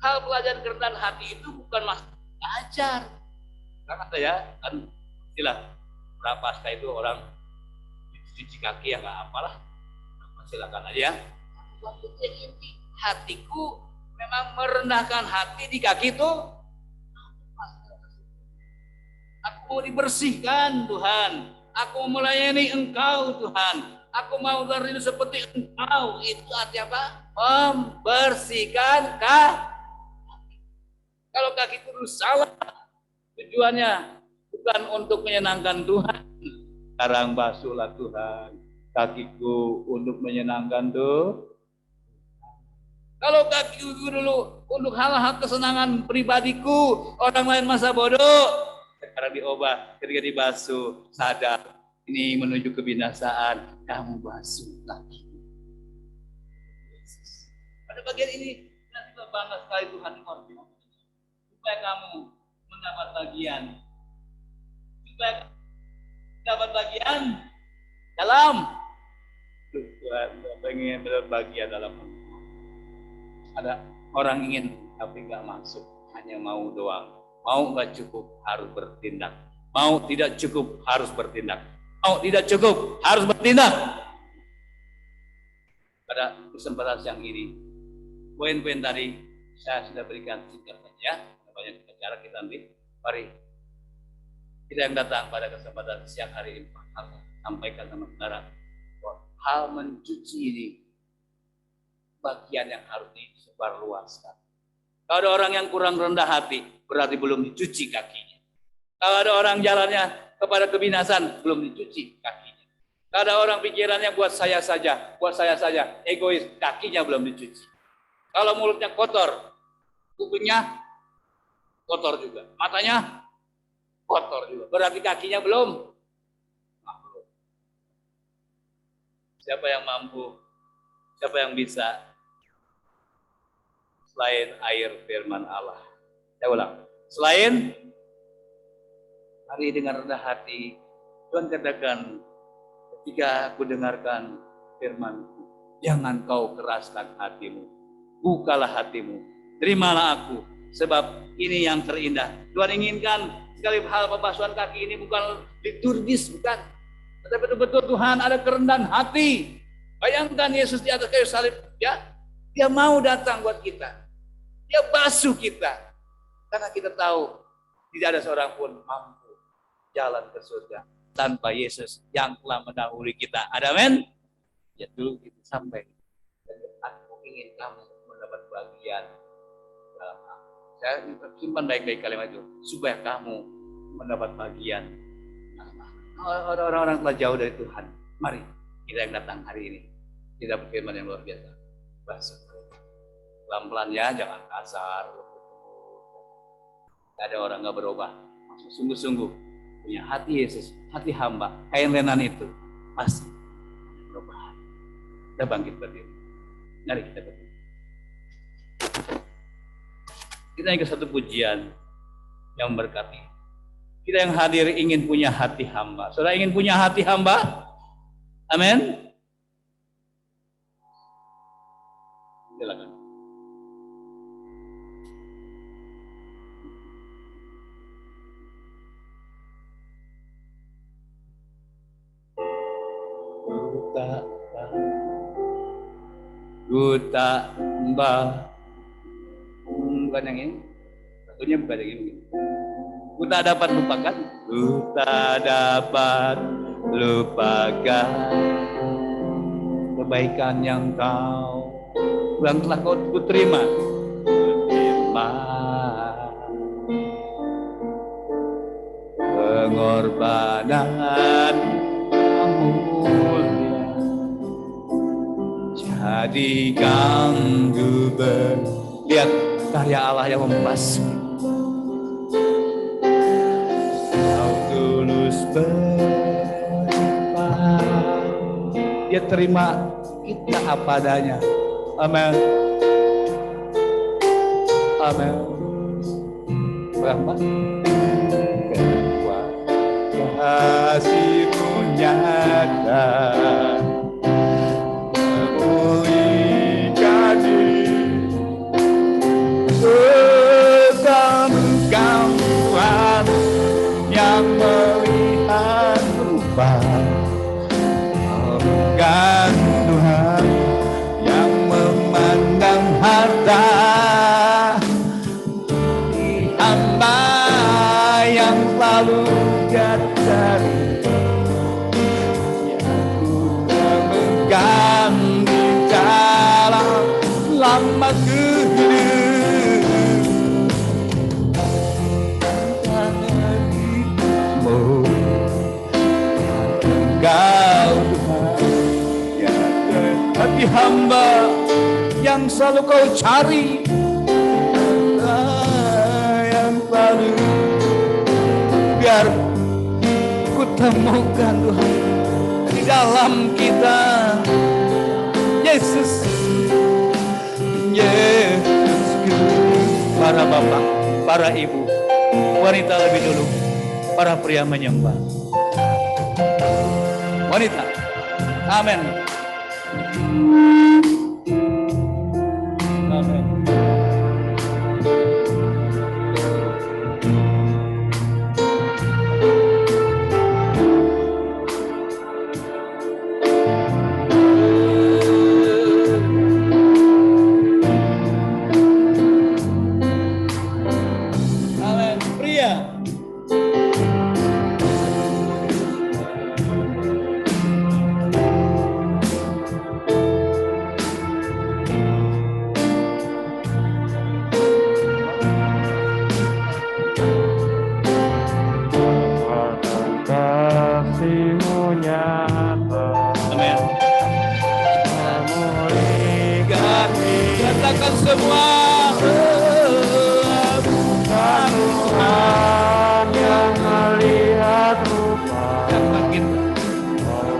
hal pelajaran kerendahan hati itu bukan masalah ajar. Karena kata ya, kan istilah prapaskah itu orang cuci kaki ya nggak apalah. Silakan aja. Jadi hatiku memang merendahkan hati di kaki itu. Aku mau dibersihkan Tuhan. Aku mau melayani Engkau Tuhan. Aku mau berdiri seperti Engkau. Itu artinya apa? Membersihkan hati. Kalau kakiku salah, tujuannya bukan untuk menyenangkan Tuhan. Sekarang basuhlah Tuhan kakiku untuk menyenangkan Tuhan. Kalau kakiku dulu untuk hal-hal kesenangan pribadiku, orang lain masa bodoh. Sekarang diubah, ketika dibasuh, sadar ini menuju kebinasaan. Kamu basuh kaki. Pada bagian ini, kita bangga sekali Tuhan mengerti. Supaya kamu mendapat bagian. Supaya dapat bagian dalam Tuhan pengen mendapat bagian dalam. Ada orang ingin tapi nggak masuk, hanya mau doang. Mau nggak cukup harus bertindak. Mau tidak cukup harus bertindak. Mau tidak cukup harus bertindak. Pada kesempatan siang ini, poin-poin tadi saya sudah berikan singkat saja. Banyak cara kita ambil. Mari kita yang datang pada kesempatan siang hari ini sampaikan sama saudara bahwa hal mencuci ini bagian yang harus disebarluaskan. Kalau ada orang yang kurang rendah hati, berarti belum dicuci kakinya. Kalau ada orang jalannya kepada kebinasan, belum dicuci kakinya. Kalau ada orang pikirannya buat saya saja, egois, kakinya belum dicuci. Kalau mulutnya kotor, kupingnya kotor juga, matanya kotor juga, berarti kakinya belum. Siapa yang mampu? Siapa yang bisa? Selain air firman Allah. Saya ulang. Selain hari dengan rendah hati, Tuhan katakan, ketika aku dengarkan firman-Ku, jangan kau keraskan hatimu. Bukalah hatimu. Terimalah aku. Sebab ini yang terindah. Tuhan inginkan sekali hal pembasuhan kaki ini bukan liturgis, bukan. Tetapi betul-betul Tuhan ada kerendahan hati. Bayangkan Yesus di atas kayu salib, ya. Dia mau datang buat kita. Dia basuh kita. Karena kita tahu tidak ada seorang pun mampu jalan ke surga tanpa Yesus yang telah mendahului kita. Ada amin? Ya dulu kita sampai. Aku ingin kamu mendapat bagian dalam aku. Saya simpan baik-baik kalimat itu supaya kamu mendapat bagian. Orang-orang telah jauh dari Tuhan. Mari kita yang datang hari ini kita berfirman yang luar biasa. Basuh. Pelan-pelan ya, jangan kasar. Tidak ada orang nggak berubah. Maksud sungguh-sungguh punya hati Yesus, hati hamba, kain lenan itu pasti berubah. Kita bangkit berdiri. Mari kita berdiri. Kita ingin ke satu pujian yang berkati. Kita yang hadir ingin punya hati hamba. Saudara ingin punya hati hamba? Amin. Silakan. Buta mbak, bukan yang ini, satunya bukan yang ini. Ku tak dapat lupakan, ku tak dapat lupakan kebaikan yang yang telah ku terima. Pengorbanan yang mulia, jadikan ku lihat karya Allah yang membasuh. Kau tulus beriman, Dia terima kita apa adanya. Amin. Amin. Berapa? Kasih-Mu nyata memulihkan diri, Engkau Tuhan yang melihat rupa, bukan Tuhan yang memandang harta. Di hamba yang selalu cari, yang ku memegang di dalam lama hidup. hamba yang selalu kau cari, yang selalu biar ku temukan Tuhan di dalam kita. Yesus, Yesus, para bapak, para ibu, wanita lebih dulu, para pria menyembah. Wanita, amin. Amin. Amin. Pria. Kasih-Mu nyata Amin. memulihkan Katakan semua. Tuhan yang melihat rupa, Yang makin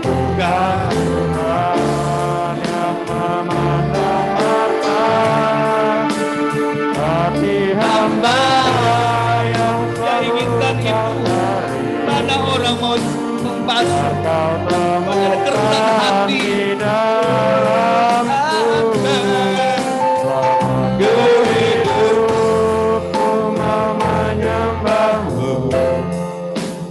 bukan Tuhan yang memandang harta. Hati hamba yang Dia inginkan itu. Mana orang mau membasuh kau dengan kerendahan temukan hati. di dalamku. Hidupku mau menyembah-Mu,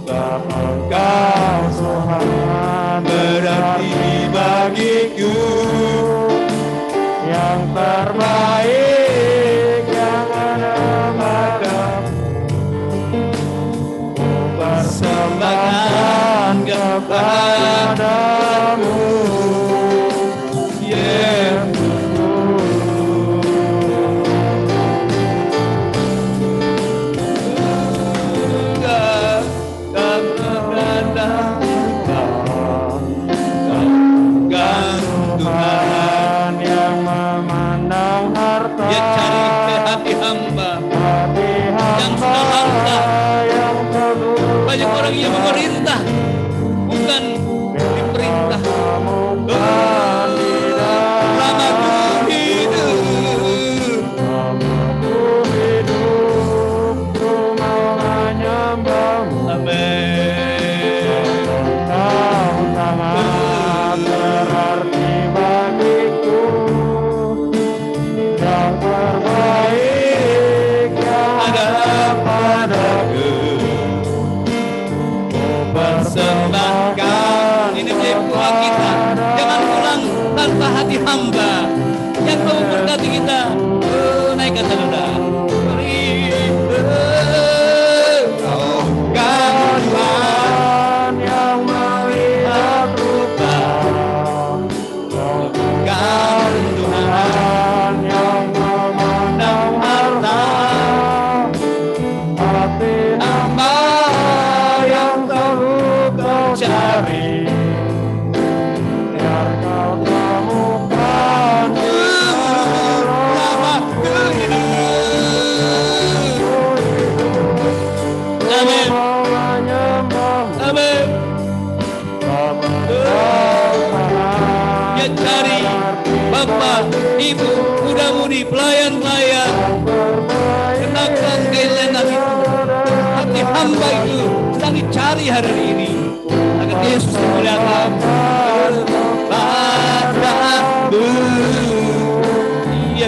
sebab Engkau Tuhan berarti bagiku. Yang terbaik yang ada padamu, ku persembahkan kepadamu. Tuhan yang memandang harta, Dia cari hati hamba hati yang sudah hamba harta. yang terluka. Banyak orang yang memerintah, bukan diperintah. Temukan di Lama hidup. dalamku hidupku mau menyembah-Mu. Amin. Kau sangat berarti bagiku, yang terbaik yang ada padaku. Ku Persembahkan. Ini menjadi doa kita. Jangan pulang tanpa hati hamba yang mau berkati kita. Naikkan saudara. Tuhan yang melihat rupa, Kan Tuhan yang memandang harta, hati hamba yang selalu kau cari, biar kau temukan di dalamku. Amin. Mau menyembah-Mu, Amin. Dia cari bapak, ibu, muda-mudi, pelayan-pelayan. Kenakan keinginan itu. Hati hamba itu sedang dicari hari ini. Agar Yesus dimuliakan. Padamu. Iya.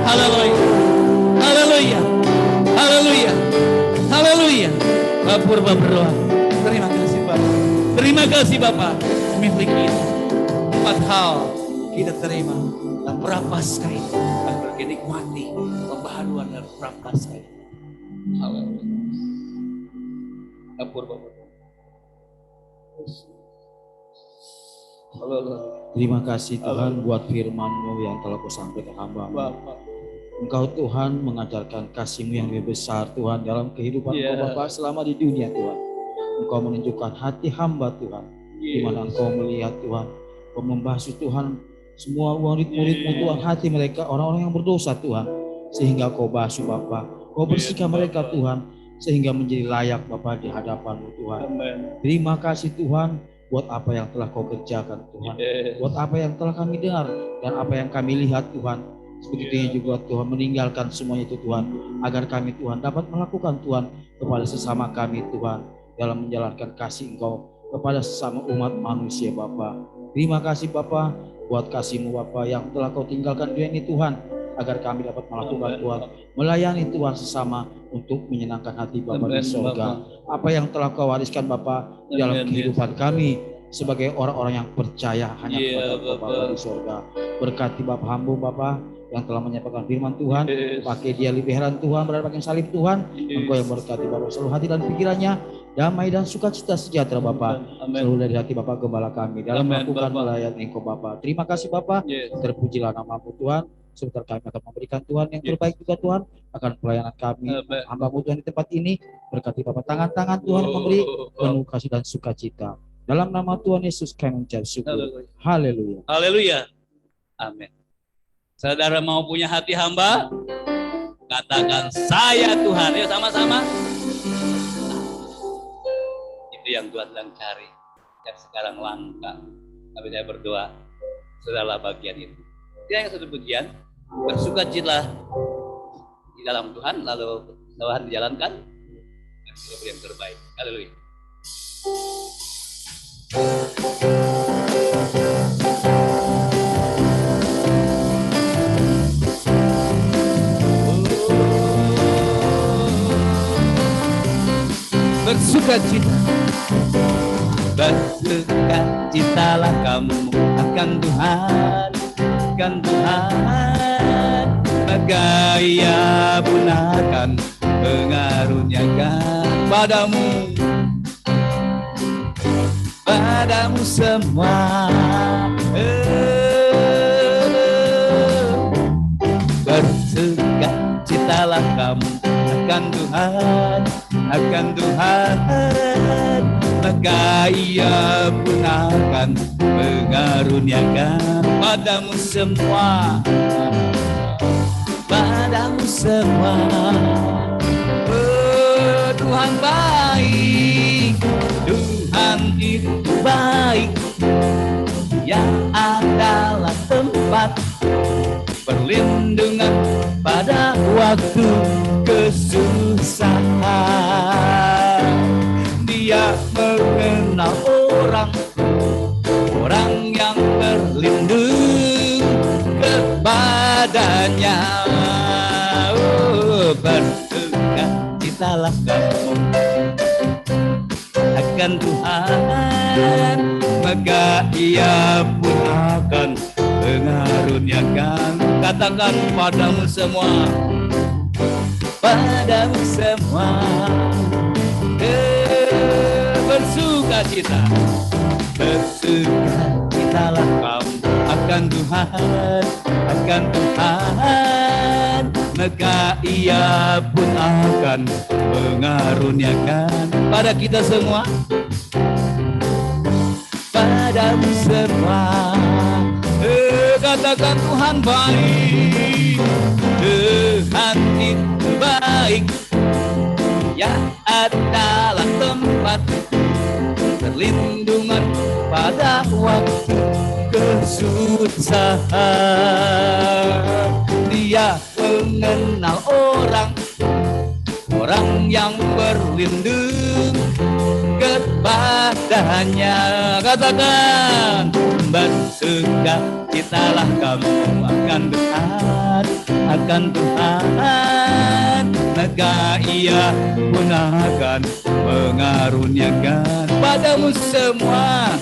Haleluya. Haleluya. Haleluya. Haleluya. Purba berdoa. Terima kasih Bapak. Terima kasih Bapak. Milik kita. 4 hal kita terima dan Prapaskah ini agar kita nikmati pembaharuan dan Prapaskah ini. Haleluya. Purba berdoa. Haleluya. Terima kasih Tuhan buat firman-Mu yang telah Kau sampaikan hamba-Mu. Bapak. Engkau Tuhan mengajarkan kasih-Mu yang lebih besar Tuhan dalam kehidupan Yes. Kau Bapa selama di dunia Tuhan. Engkau menunjukkan hati hamba Tuhan, di mana Engkau melihat Tuhan, Kau membasuh Tuhan semua murid-murid-Mu Tuhan, hati mereka orang-orang yang berdosa Tuhan, sehingga Kau basuh Bapa, Kau bersihkan mereka Tuhan, sehingga menjadi layak Bapa di hadapan-Mu Tuhan. Terima kasih Tuhan buat apa yang telah Kau kerjakan Tuhan, buat apa yang telah kami dengar dan apa yang kami lihat Tuhan. Sebegitunya juga Tuhan meninggalkan semuanya itu Tuhan, agar kami Tuhan dapat melakukan Tuhan kepada sesama kami Tuhan, dalam menjalankan kasih Engkau kepada sesama umat manusia Bapa. Terima kasih Bapa buat kasih-Mu Bapa yang telah Kau tinggalkan dunia ini Tuhan, agar kami dapat melakukan Tuhan, melayani Tuhan sesama untuk menyenangkan hati Bapa di surga. Apa yang telah Kau wariskan Bapa di dalam kehidupan kami sebagai orang-orang yang percaya hanya kepada Kau Bapa di surga. Berkati Bapa hamba Bapa yang telah menyampaikan firman Tuhan, pakai dia lebih heran Tuhan, berada bagian salib Tuhan. Engkau yang berkati Bapa seluruh hati dan pikirannya, damai dan sukacita sejahtera Bapa selalu dari hati Bapa gembala kami dalam melakukan melayani Engkau Bapa. Terima kasih Bapa, terpujilah nama-Mu Tuhan. Sebentar kami akan memberikan Tuhan yang terbaik juga Tuhan akan pelayanan kami hamba-Mu Tuhan di tempat ini. Berkati Bapa tangan-tangan Tuhan memberi penuh kasih dan sukacita. Dalam nama Tuhan Yesus kami mengucap syukur. Haleluya. Haleluya. Amin. Saudara mau punya hati hamba? Katakan saya Tuhan. Yuk sama-sama. Itu yang Tuhan sedang cari. Yang sekarang langka. Tapi saya berdoa, saudara bagian itu. Dia yang satu pujian, bersukacitalah di dalam Tuhan, lalu Tuhan dijalankan yang terbaik. Haleluya. Bersukacita, bersukacitalah kamu akan Tuhan, akan Tuhan, maka Ia pun akan mengaruniakan padamu semua. Bersukacitalah kamu akan Tuhan, akan Tuhan, maka Ia pun akan mengaruniakan padamu semua, padamu semua. Oh, Tuhan baik, Tuhan itu baik. Dia adalah tempat perlindungan pada waktu kesusahan. Dia mengenal orang yang berlindung kepadanya. Oh, bersukacitalah kamu akan Tuhan, maka Ia pun akan mengaruniakan. Katakan padamu semua, padamu semua. Bersukacita, bersukacitalah kamu akan Tuhan, akan Tuhan, maka Ia pun akan mengaruniakan pada kita semua, padamu semua. Katakan Tuhan baik, Tuhan itu baik. Ia adalah tempat perlindungan pada waktu kesusahan. Dia mengenal orang yang berlindung kepadanya. Katakan, bersukacitalah kamu akan Tuhan, akan Tuhan, maka Ia pun akan mengaruniakan padamu semua,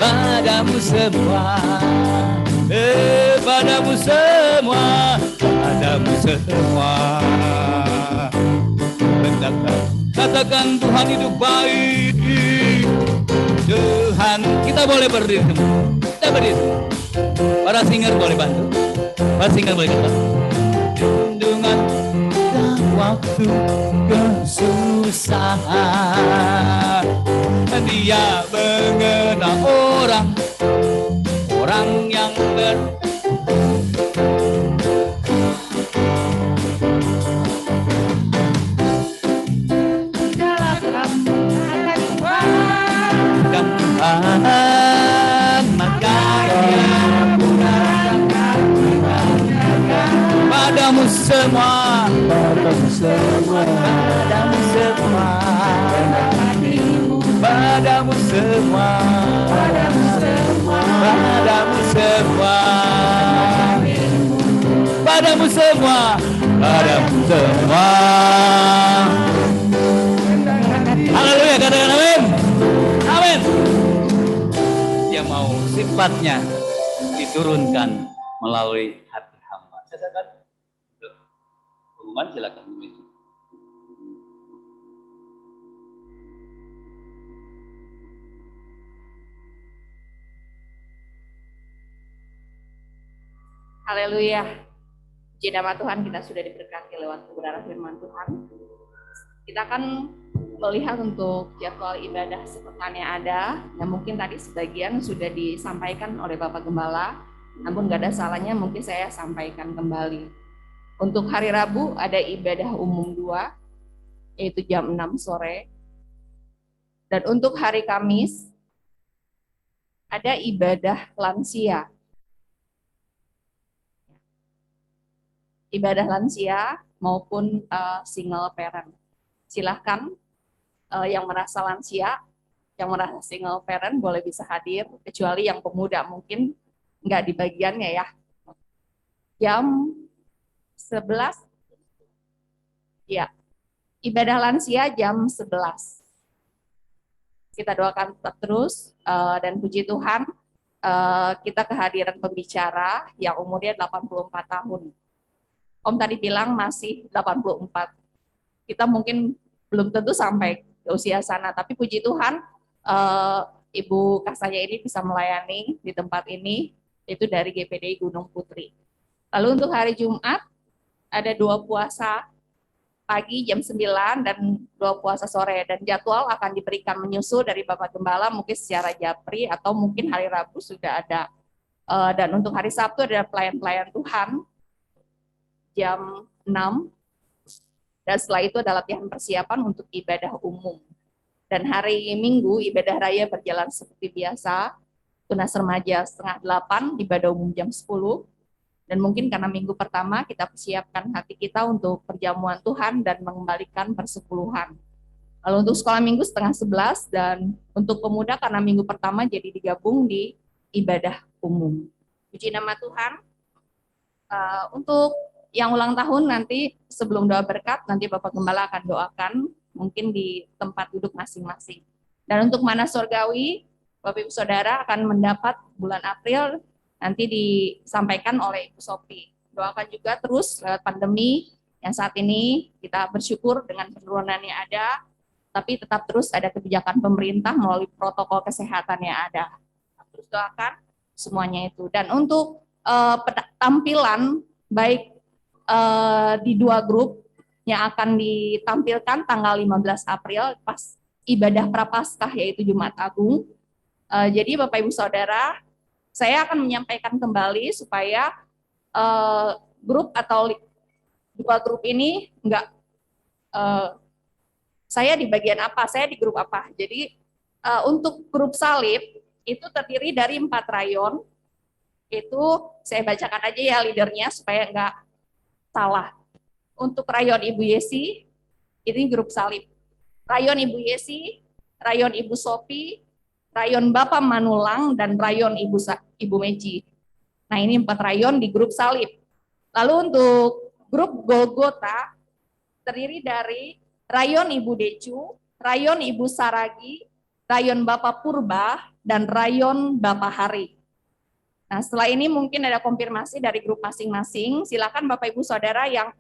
padamu semua, padamu semua, padamu semua. Katakan Tuhan hidup baik. Tuhan, kita boleh berdiri semua. Kita berdiri. Para singer boleh bantu. Para singer boleh bantu. Lindungan waktu kesusahan. Dia mengenal orang orang yang makanya padamu semua, padamu semua, padamu semua, padamu semua, padamu semua, padamu semua, padamu semua, padamu semua. Haleluya, katakan amin. Amin. Dia mau sifatnya diturunkan melalui hati hamba. Silakan. Pengumuman silakan. Haleluya. Puji nama Tuhan, kita sudah diberkati lewat kebenaran firman Tuhan. Kita akan melihat untuk jadwal ibadah sepekan yang ada, yang mungkin tadi sebagian sudah disampaikan oleh Bapak Gembala, namun gak ada salahnya mungkin saya sampaikan kembali. Untuk hari Rabu ada ibadah umum 2, yaitu jam 6 sore. Dan untuk hari Kamis ada ibadah lansia. Ibadah lansia maupun single parent. Silahkan yang merasa lansia, yang merasa single parent boleh bisa hadir, kecuali yang pemuda mungkin nggak di bagiannya ya. Jam 11, ya, ibadah lansia jam 11. Kita doakan tetap terus, dan puji Tuhan, kita kehadiran pembicara yang umurnya 84 tahun. Om tadi bilang masih 84. Kita mungkin belum tentu sampai ke usia sana, tapi puji Tuhan Ibu Kasanya ini bisa melayani di tempat ini, itu dari GPDI Gunung Putri. Lalu untuk hari Jumat ada 2 puasa pagi jam 9 dan 2 puasa sore, dan jadwal akan diberikan menyusul dari Bapak Gembala mungkin secara japri atau mungkin hari Rabu sudah ada. Dan untuk hari Sabtu ada pelayan-pelayan Tuhan jam 6. Dan setelah itu adalah latihan persiapan untuk ibadah umum. Dan hari Minggu ibadah raya berjalan seperti biasa, tunas remaja 7:30, ibadah umum jam 10. Dan mungkin karena minggu pertama kita persiapkan hati kita untuk perjamuan Tuhan dan mengembalikan persepuluhan. Lalu untuk sekolah minggu 10:30, dan untuk pemuda karena minggu pertama jadi digabung di ibadah umum. Puji nama Tuhan. Untuk yang ulang tahun nanti sebelum doa berkat, nanti Bapak Gembala akan doakan mungkin di tempat duduk masing-masing. Dan untuk mana surgawi, Bapak Ibu Saudara akan mendapat bulan April nanti disampaikan oleh Ibu Sophie. Doakan juga terus lewat pandemi yang saat ini kita bersyukur dengan penurunan yang ada, tapi tetap terus ada kebijakan pemerintah melalui protokol kesehatan yang ada. Terus doakan semuanya itu. Dan untuk tampilan baik di 2 grup yang akan ditampilkan tanggal 15 April pas ibadah Prapaskah yaitu Jumat Agung. Jadi Bapak Ibu Saudara, saya akan menyampaikan kembali supaya grup atau 2 grup ini enggak saya di bagian apa, saya di grup apa. Jadi untuk grup salib itu terdiri dari 4 rayon. Itu saya bacakan aja ya leadernya supaya enggak salah. Untuk rayon Ibu Yesi, ini grup salib. Rayon Ibu Yesi, rayon Ibu Sophie, rayon Bapak Manulang, dan rayon Ibu Meji. Nah ini 4 rayon di grup salib. Lalu untuk grup Golgota, terdiri dari rayon Ibu Decu, rayon Ibu Saragi, rayon Bapak Purba, dan rayon Bapak Hari. Nah, setelah ini mungkin ada konfirmasi dari grup masing-masing. Silakan Bapak Ibu Saudara yang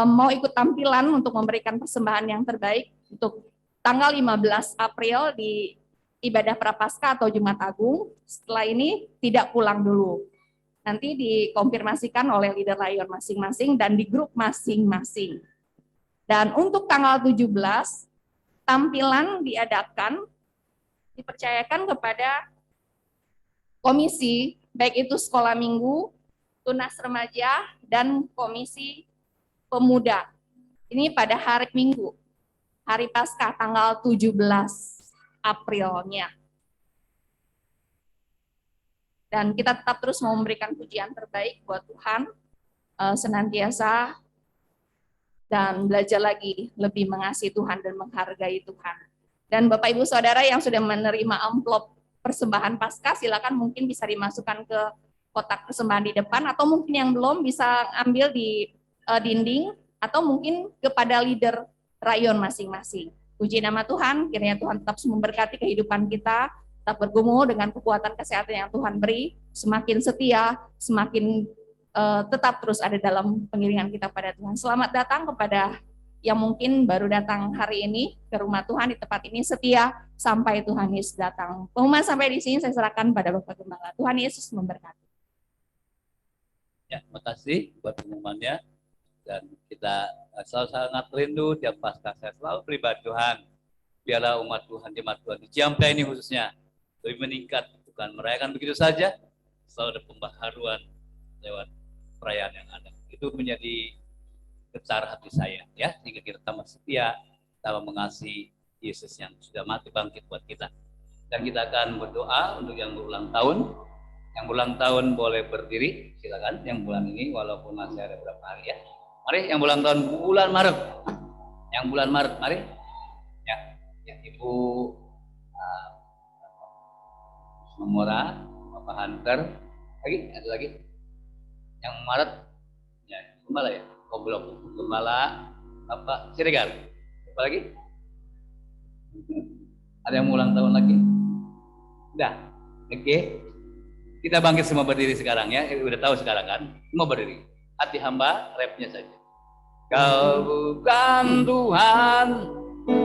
mau ikut tampilan untuk memberikan persembahan yang terbaik untuk tanggal 15 April di ibadah Prapaskah atau Jumat Agung. Setelah ini tidak pulang dulu. Nanti dikonfirmasikan oleh leader rayon masing-masing dan di grup masing-masing. Dan untuk tanggal 17, tampilan dipercayakan kepada Komisi baik itu sekolah minggu, tunas remaja, dan komisi pemuda. Ini pada hari Minggu, hari Paskah tanggal 17 Aprilnya. Dan kita tetap terus mau memberikan pujian terbaik buat Tuhan, senantiasa, dan belajar lagi lebih mengasihi Tuhan dan menghargai Tuhan. Dan Bapak Ibu Saudara yang sudah menerima amplop persembahan Paskah, silakan mungkin bisa dimasukkan ke kotak persembahan di depan, atau mungkin yang belum bisa ambil di dinding, atau mungkin kepada leader rayon masing-masing. Puji nama Tuhan, kiranya Tuhan tetap memberkati kehidupan kita, tetap bergumul dengan kekuatan kesehatan yang Tuhan beri, semakin setia, semakin tetap terus ada dalam pengiringan kita pada Tuhan. Selamat datang kepada yang mungkin baru datang hari ini ke rumah Tuhan di tempat ini, setia sampai Tuhan Yesus datang. Pengumuman sampai di sini saya serahkan pada Bapak Gembala. Tuhan Yesus memberkati. Ya, terima kasih buat pengumumannya. Dan kita selalu sangat rindu tiap Paskah, saya selalu beribadah Tuhan. Biarlah umat Tuhan, jemaat Tuhan di Ciampea ini khususnya lebih meningkat, bukan merayakan begitu saja, selalu ada pembaharuan lewat perayaan yang ada. Itu menjadi getar hati saya, ya, sehingga kita tambah setia, tambah mengasihi Yesus yang sudah mati bangkit buat kita. Dan kita akan berdoa untuk yang berulang tahun. Yang berulang tahun boleh berdiri, silakan. Yang bulan ini walaupun masih ada beberapa hari, ya. Mari yang ulang tahun bulan Maret. Yang bulan Maret, mari. Ya Ibu Memora, Bapak Hunter. Ada lagi? Yang Maret, ya, Gembala ya? Oh belum. Gembala, Bapak Siregar. Apa lagi? Ada yang ulang tahun lagi? Udah, oke. Kita bangkit semua berdiri sekarang ya. Udah tahu sekarang kan? Semua berdiri. Hati hamba, rapnya saja. Kau bukan Tuhan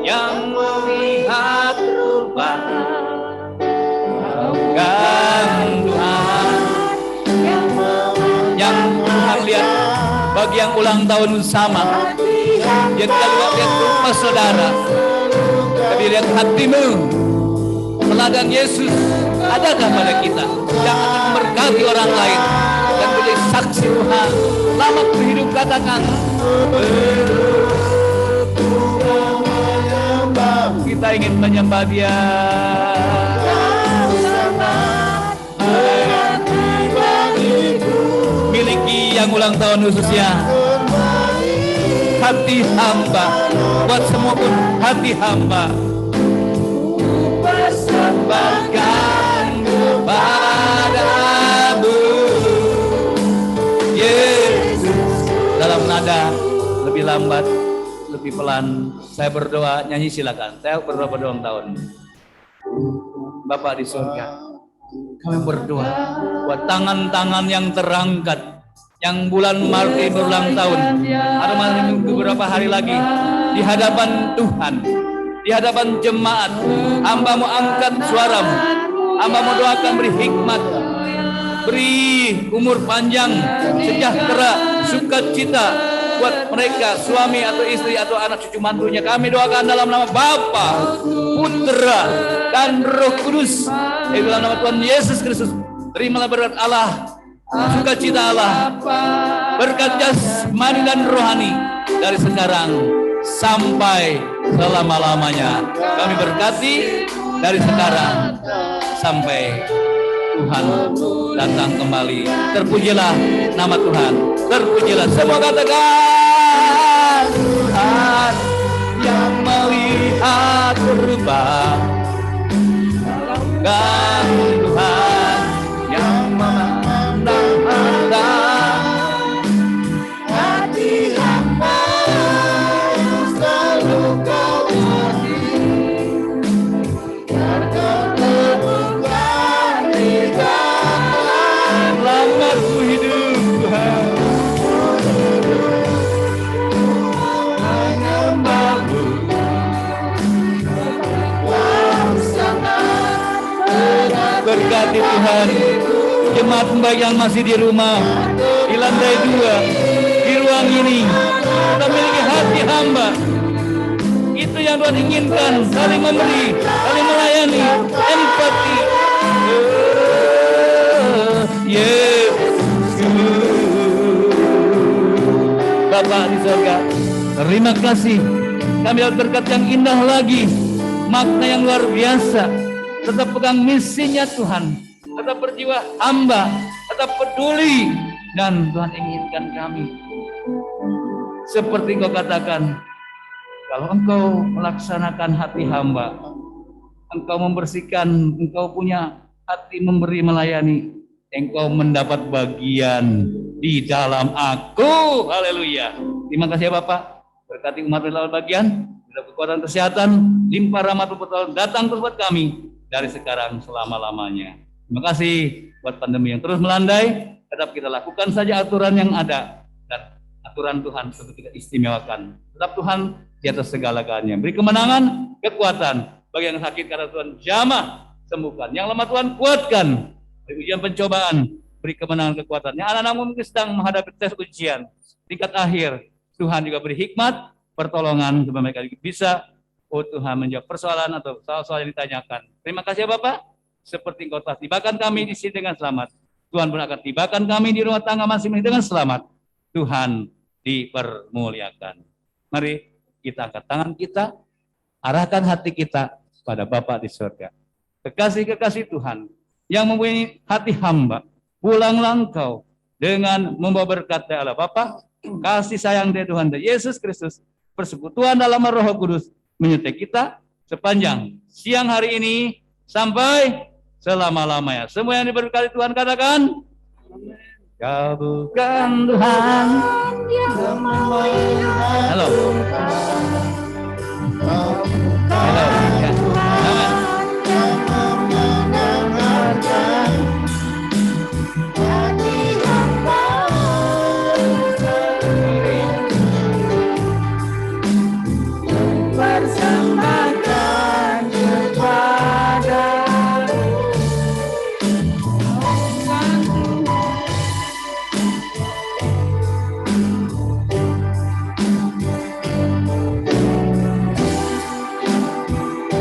yang melihat rupa, bukan Tuhan yang Tuhan lihat bagi yang ulang tahun sama. Jadi kalau lihat rupa saudara, tapi lihat hatimu. Teladan Yesus adakah pada kita yang akan memberkati orang lain dan menjadi saksi Tuhan? Selamat berhidup, katakan. Kita ingin menyembah Dia. Miliki yang ulang tahun khususnya hati hamba, buat semua pun hati hamba. Persembahkan kepadamu Yesus. Dalam nada lebih lambat, lebih pelan, saya berdoa, nyanyi silakan. Saya berdoa ulang tahun. Bapak di surga, kami berdoa buat tangan-tangan yang terangkat, yang bulan Maret ini berulang tahun, atau beberapa hari lagi di hadapan Tuhan, di hadapan jemaat. Hamba mau angkat suaramu, hamba mau doakan, beri hikmat, beri umur panjang, sejahtera, sukacita buat mereka, suami atau istri atau anak cucu mantunya. Kami doakan dalam nama Bapa, Putra, dan Roh Kudus. Dalam nama Tuhan Yesus Kristus, terimalah berkat Allah, sukacita Allah, berkat jasmani dan rohani dari sekarang sampai selama-lamanya. Kami berkati dari sekarang sampai Tuhan datang kembali. Terpujilah nama Tuhan, terpujilah. Semua katakan, Tuhan yang melihat berubah, dan Tuhan yang memandang harta hati hamba yang selalu kau beri. Selamat hidup Tuhan, berkati Tuhan jemaat baik yang masih di rumah, di lantai 2, di ruang ini. Kita miliki hati hamba, itu yang Tuhan inginkan, saling memberi, saling melayani, empati. Yesusku. Bapa di surga, terima kasih kami dapat berkat yang indah lagi, makna yang luar biasa. Tetap pegang misinya Tuhan, tetap berjiwa hamba, tetap peduli, dan Tuhan inginkan kami seperti Engkau katakan, kalau Engkau melaksanakan hati hamba, Engkau membersihkan, Engkau punya hati memberi melayani, Engkau mendapat bagian di dalam aku. Haleluya. Terima kasih ya Bapak. Berkati umat dalam bagian, dalam kekuatan kesehatan, limpah rahmat pertolongan datang terus buat kami dari sekarang selama-lamanya. Terima kasih buat pandemi yang terus melandai. Tetap kita lakukan saja aturan yang ada, dan aturan Tuhan tentu kita istimewakan. Tetap Tuhan di atas segala-galanya. Beri kemenangan, kekuatan bagi yang sakit karena Tuhan jamah sembuhkan. Yang lemah Tuhan kuatkan. Beri ujian pencobaan, beri kemenangan, kekuatan. Yang anak-anak mungkin sedang menghadapi tes ujian tingkat akhir, Tuhan juga beri hikmat, pertolongan supaya mereka bisa, oh Tuhan, menjawab persoalan atau soal-soal yang ditanyakan. Terima kasih ya Bapak. Seperti Engkau telah tibakan kami di sini dengan selamat, Tuhan pun akan tibakan kami di rumah tangga masing-masing dengan selamat. Tuhan dipermuliakan. Mari kita angkat tangan kita, arahkan hati kita pada Bapa di surga. Kekasih-kekasih Tuhan yang mempunyai hati hamba, pulanglah engkau dengan membawa berkat dari Allah Bapa, kasih sayang dari Tuhan dari Yesus Kristus, persekutuan dalam Roh Kudus menyertai kita sepanjang siang hari ini sampai selama-lamanya. Semua yang diberkati Tuhan katakan, Kau bukan Tuhan yang mulia. Halo. Halo. Ya.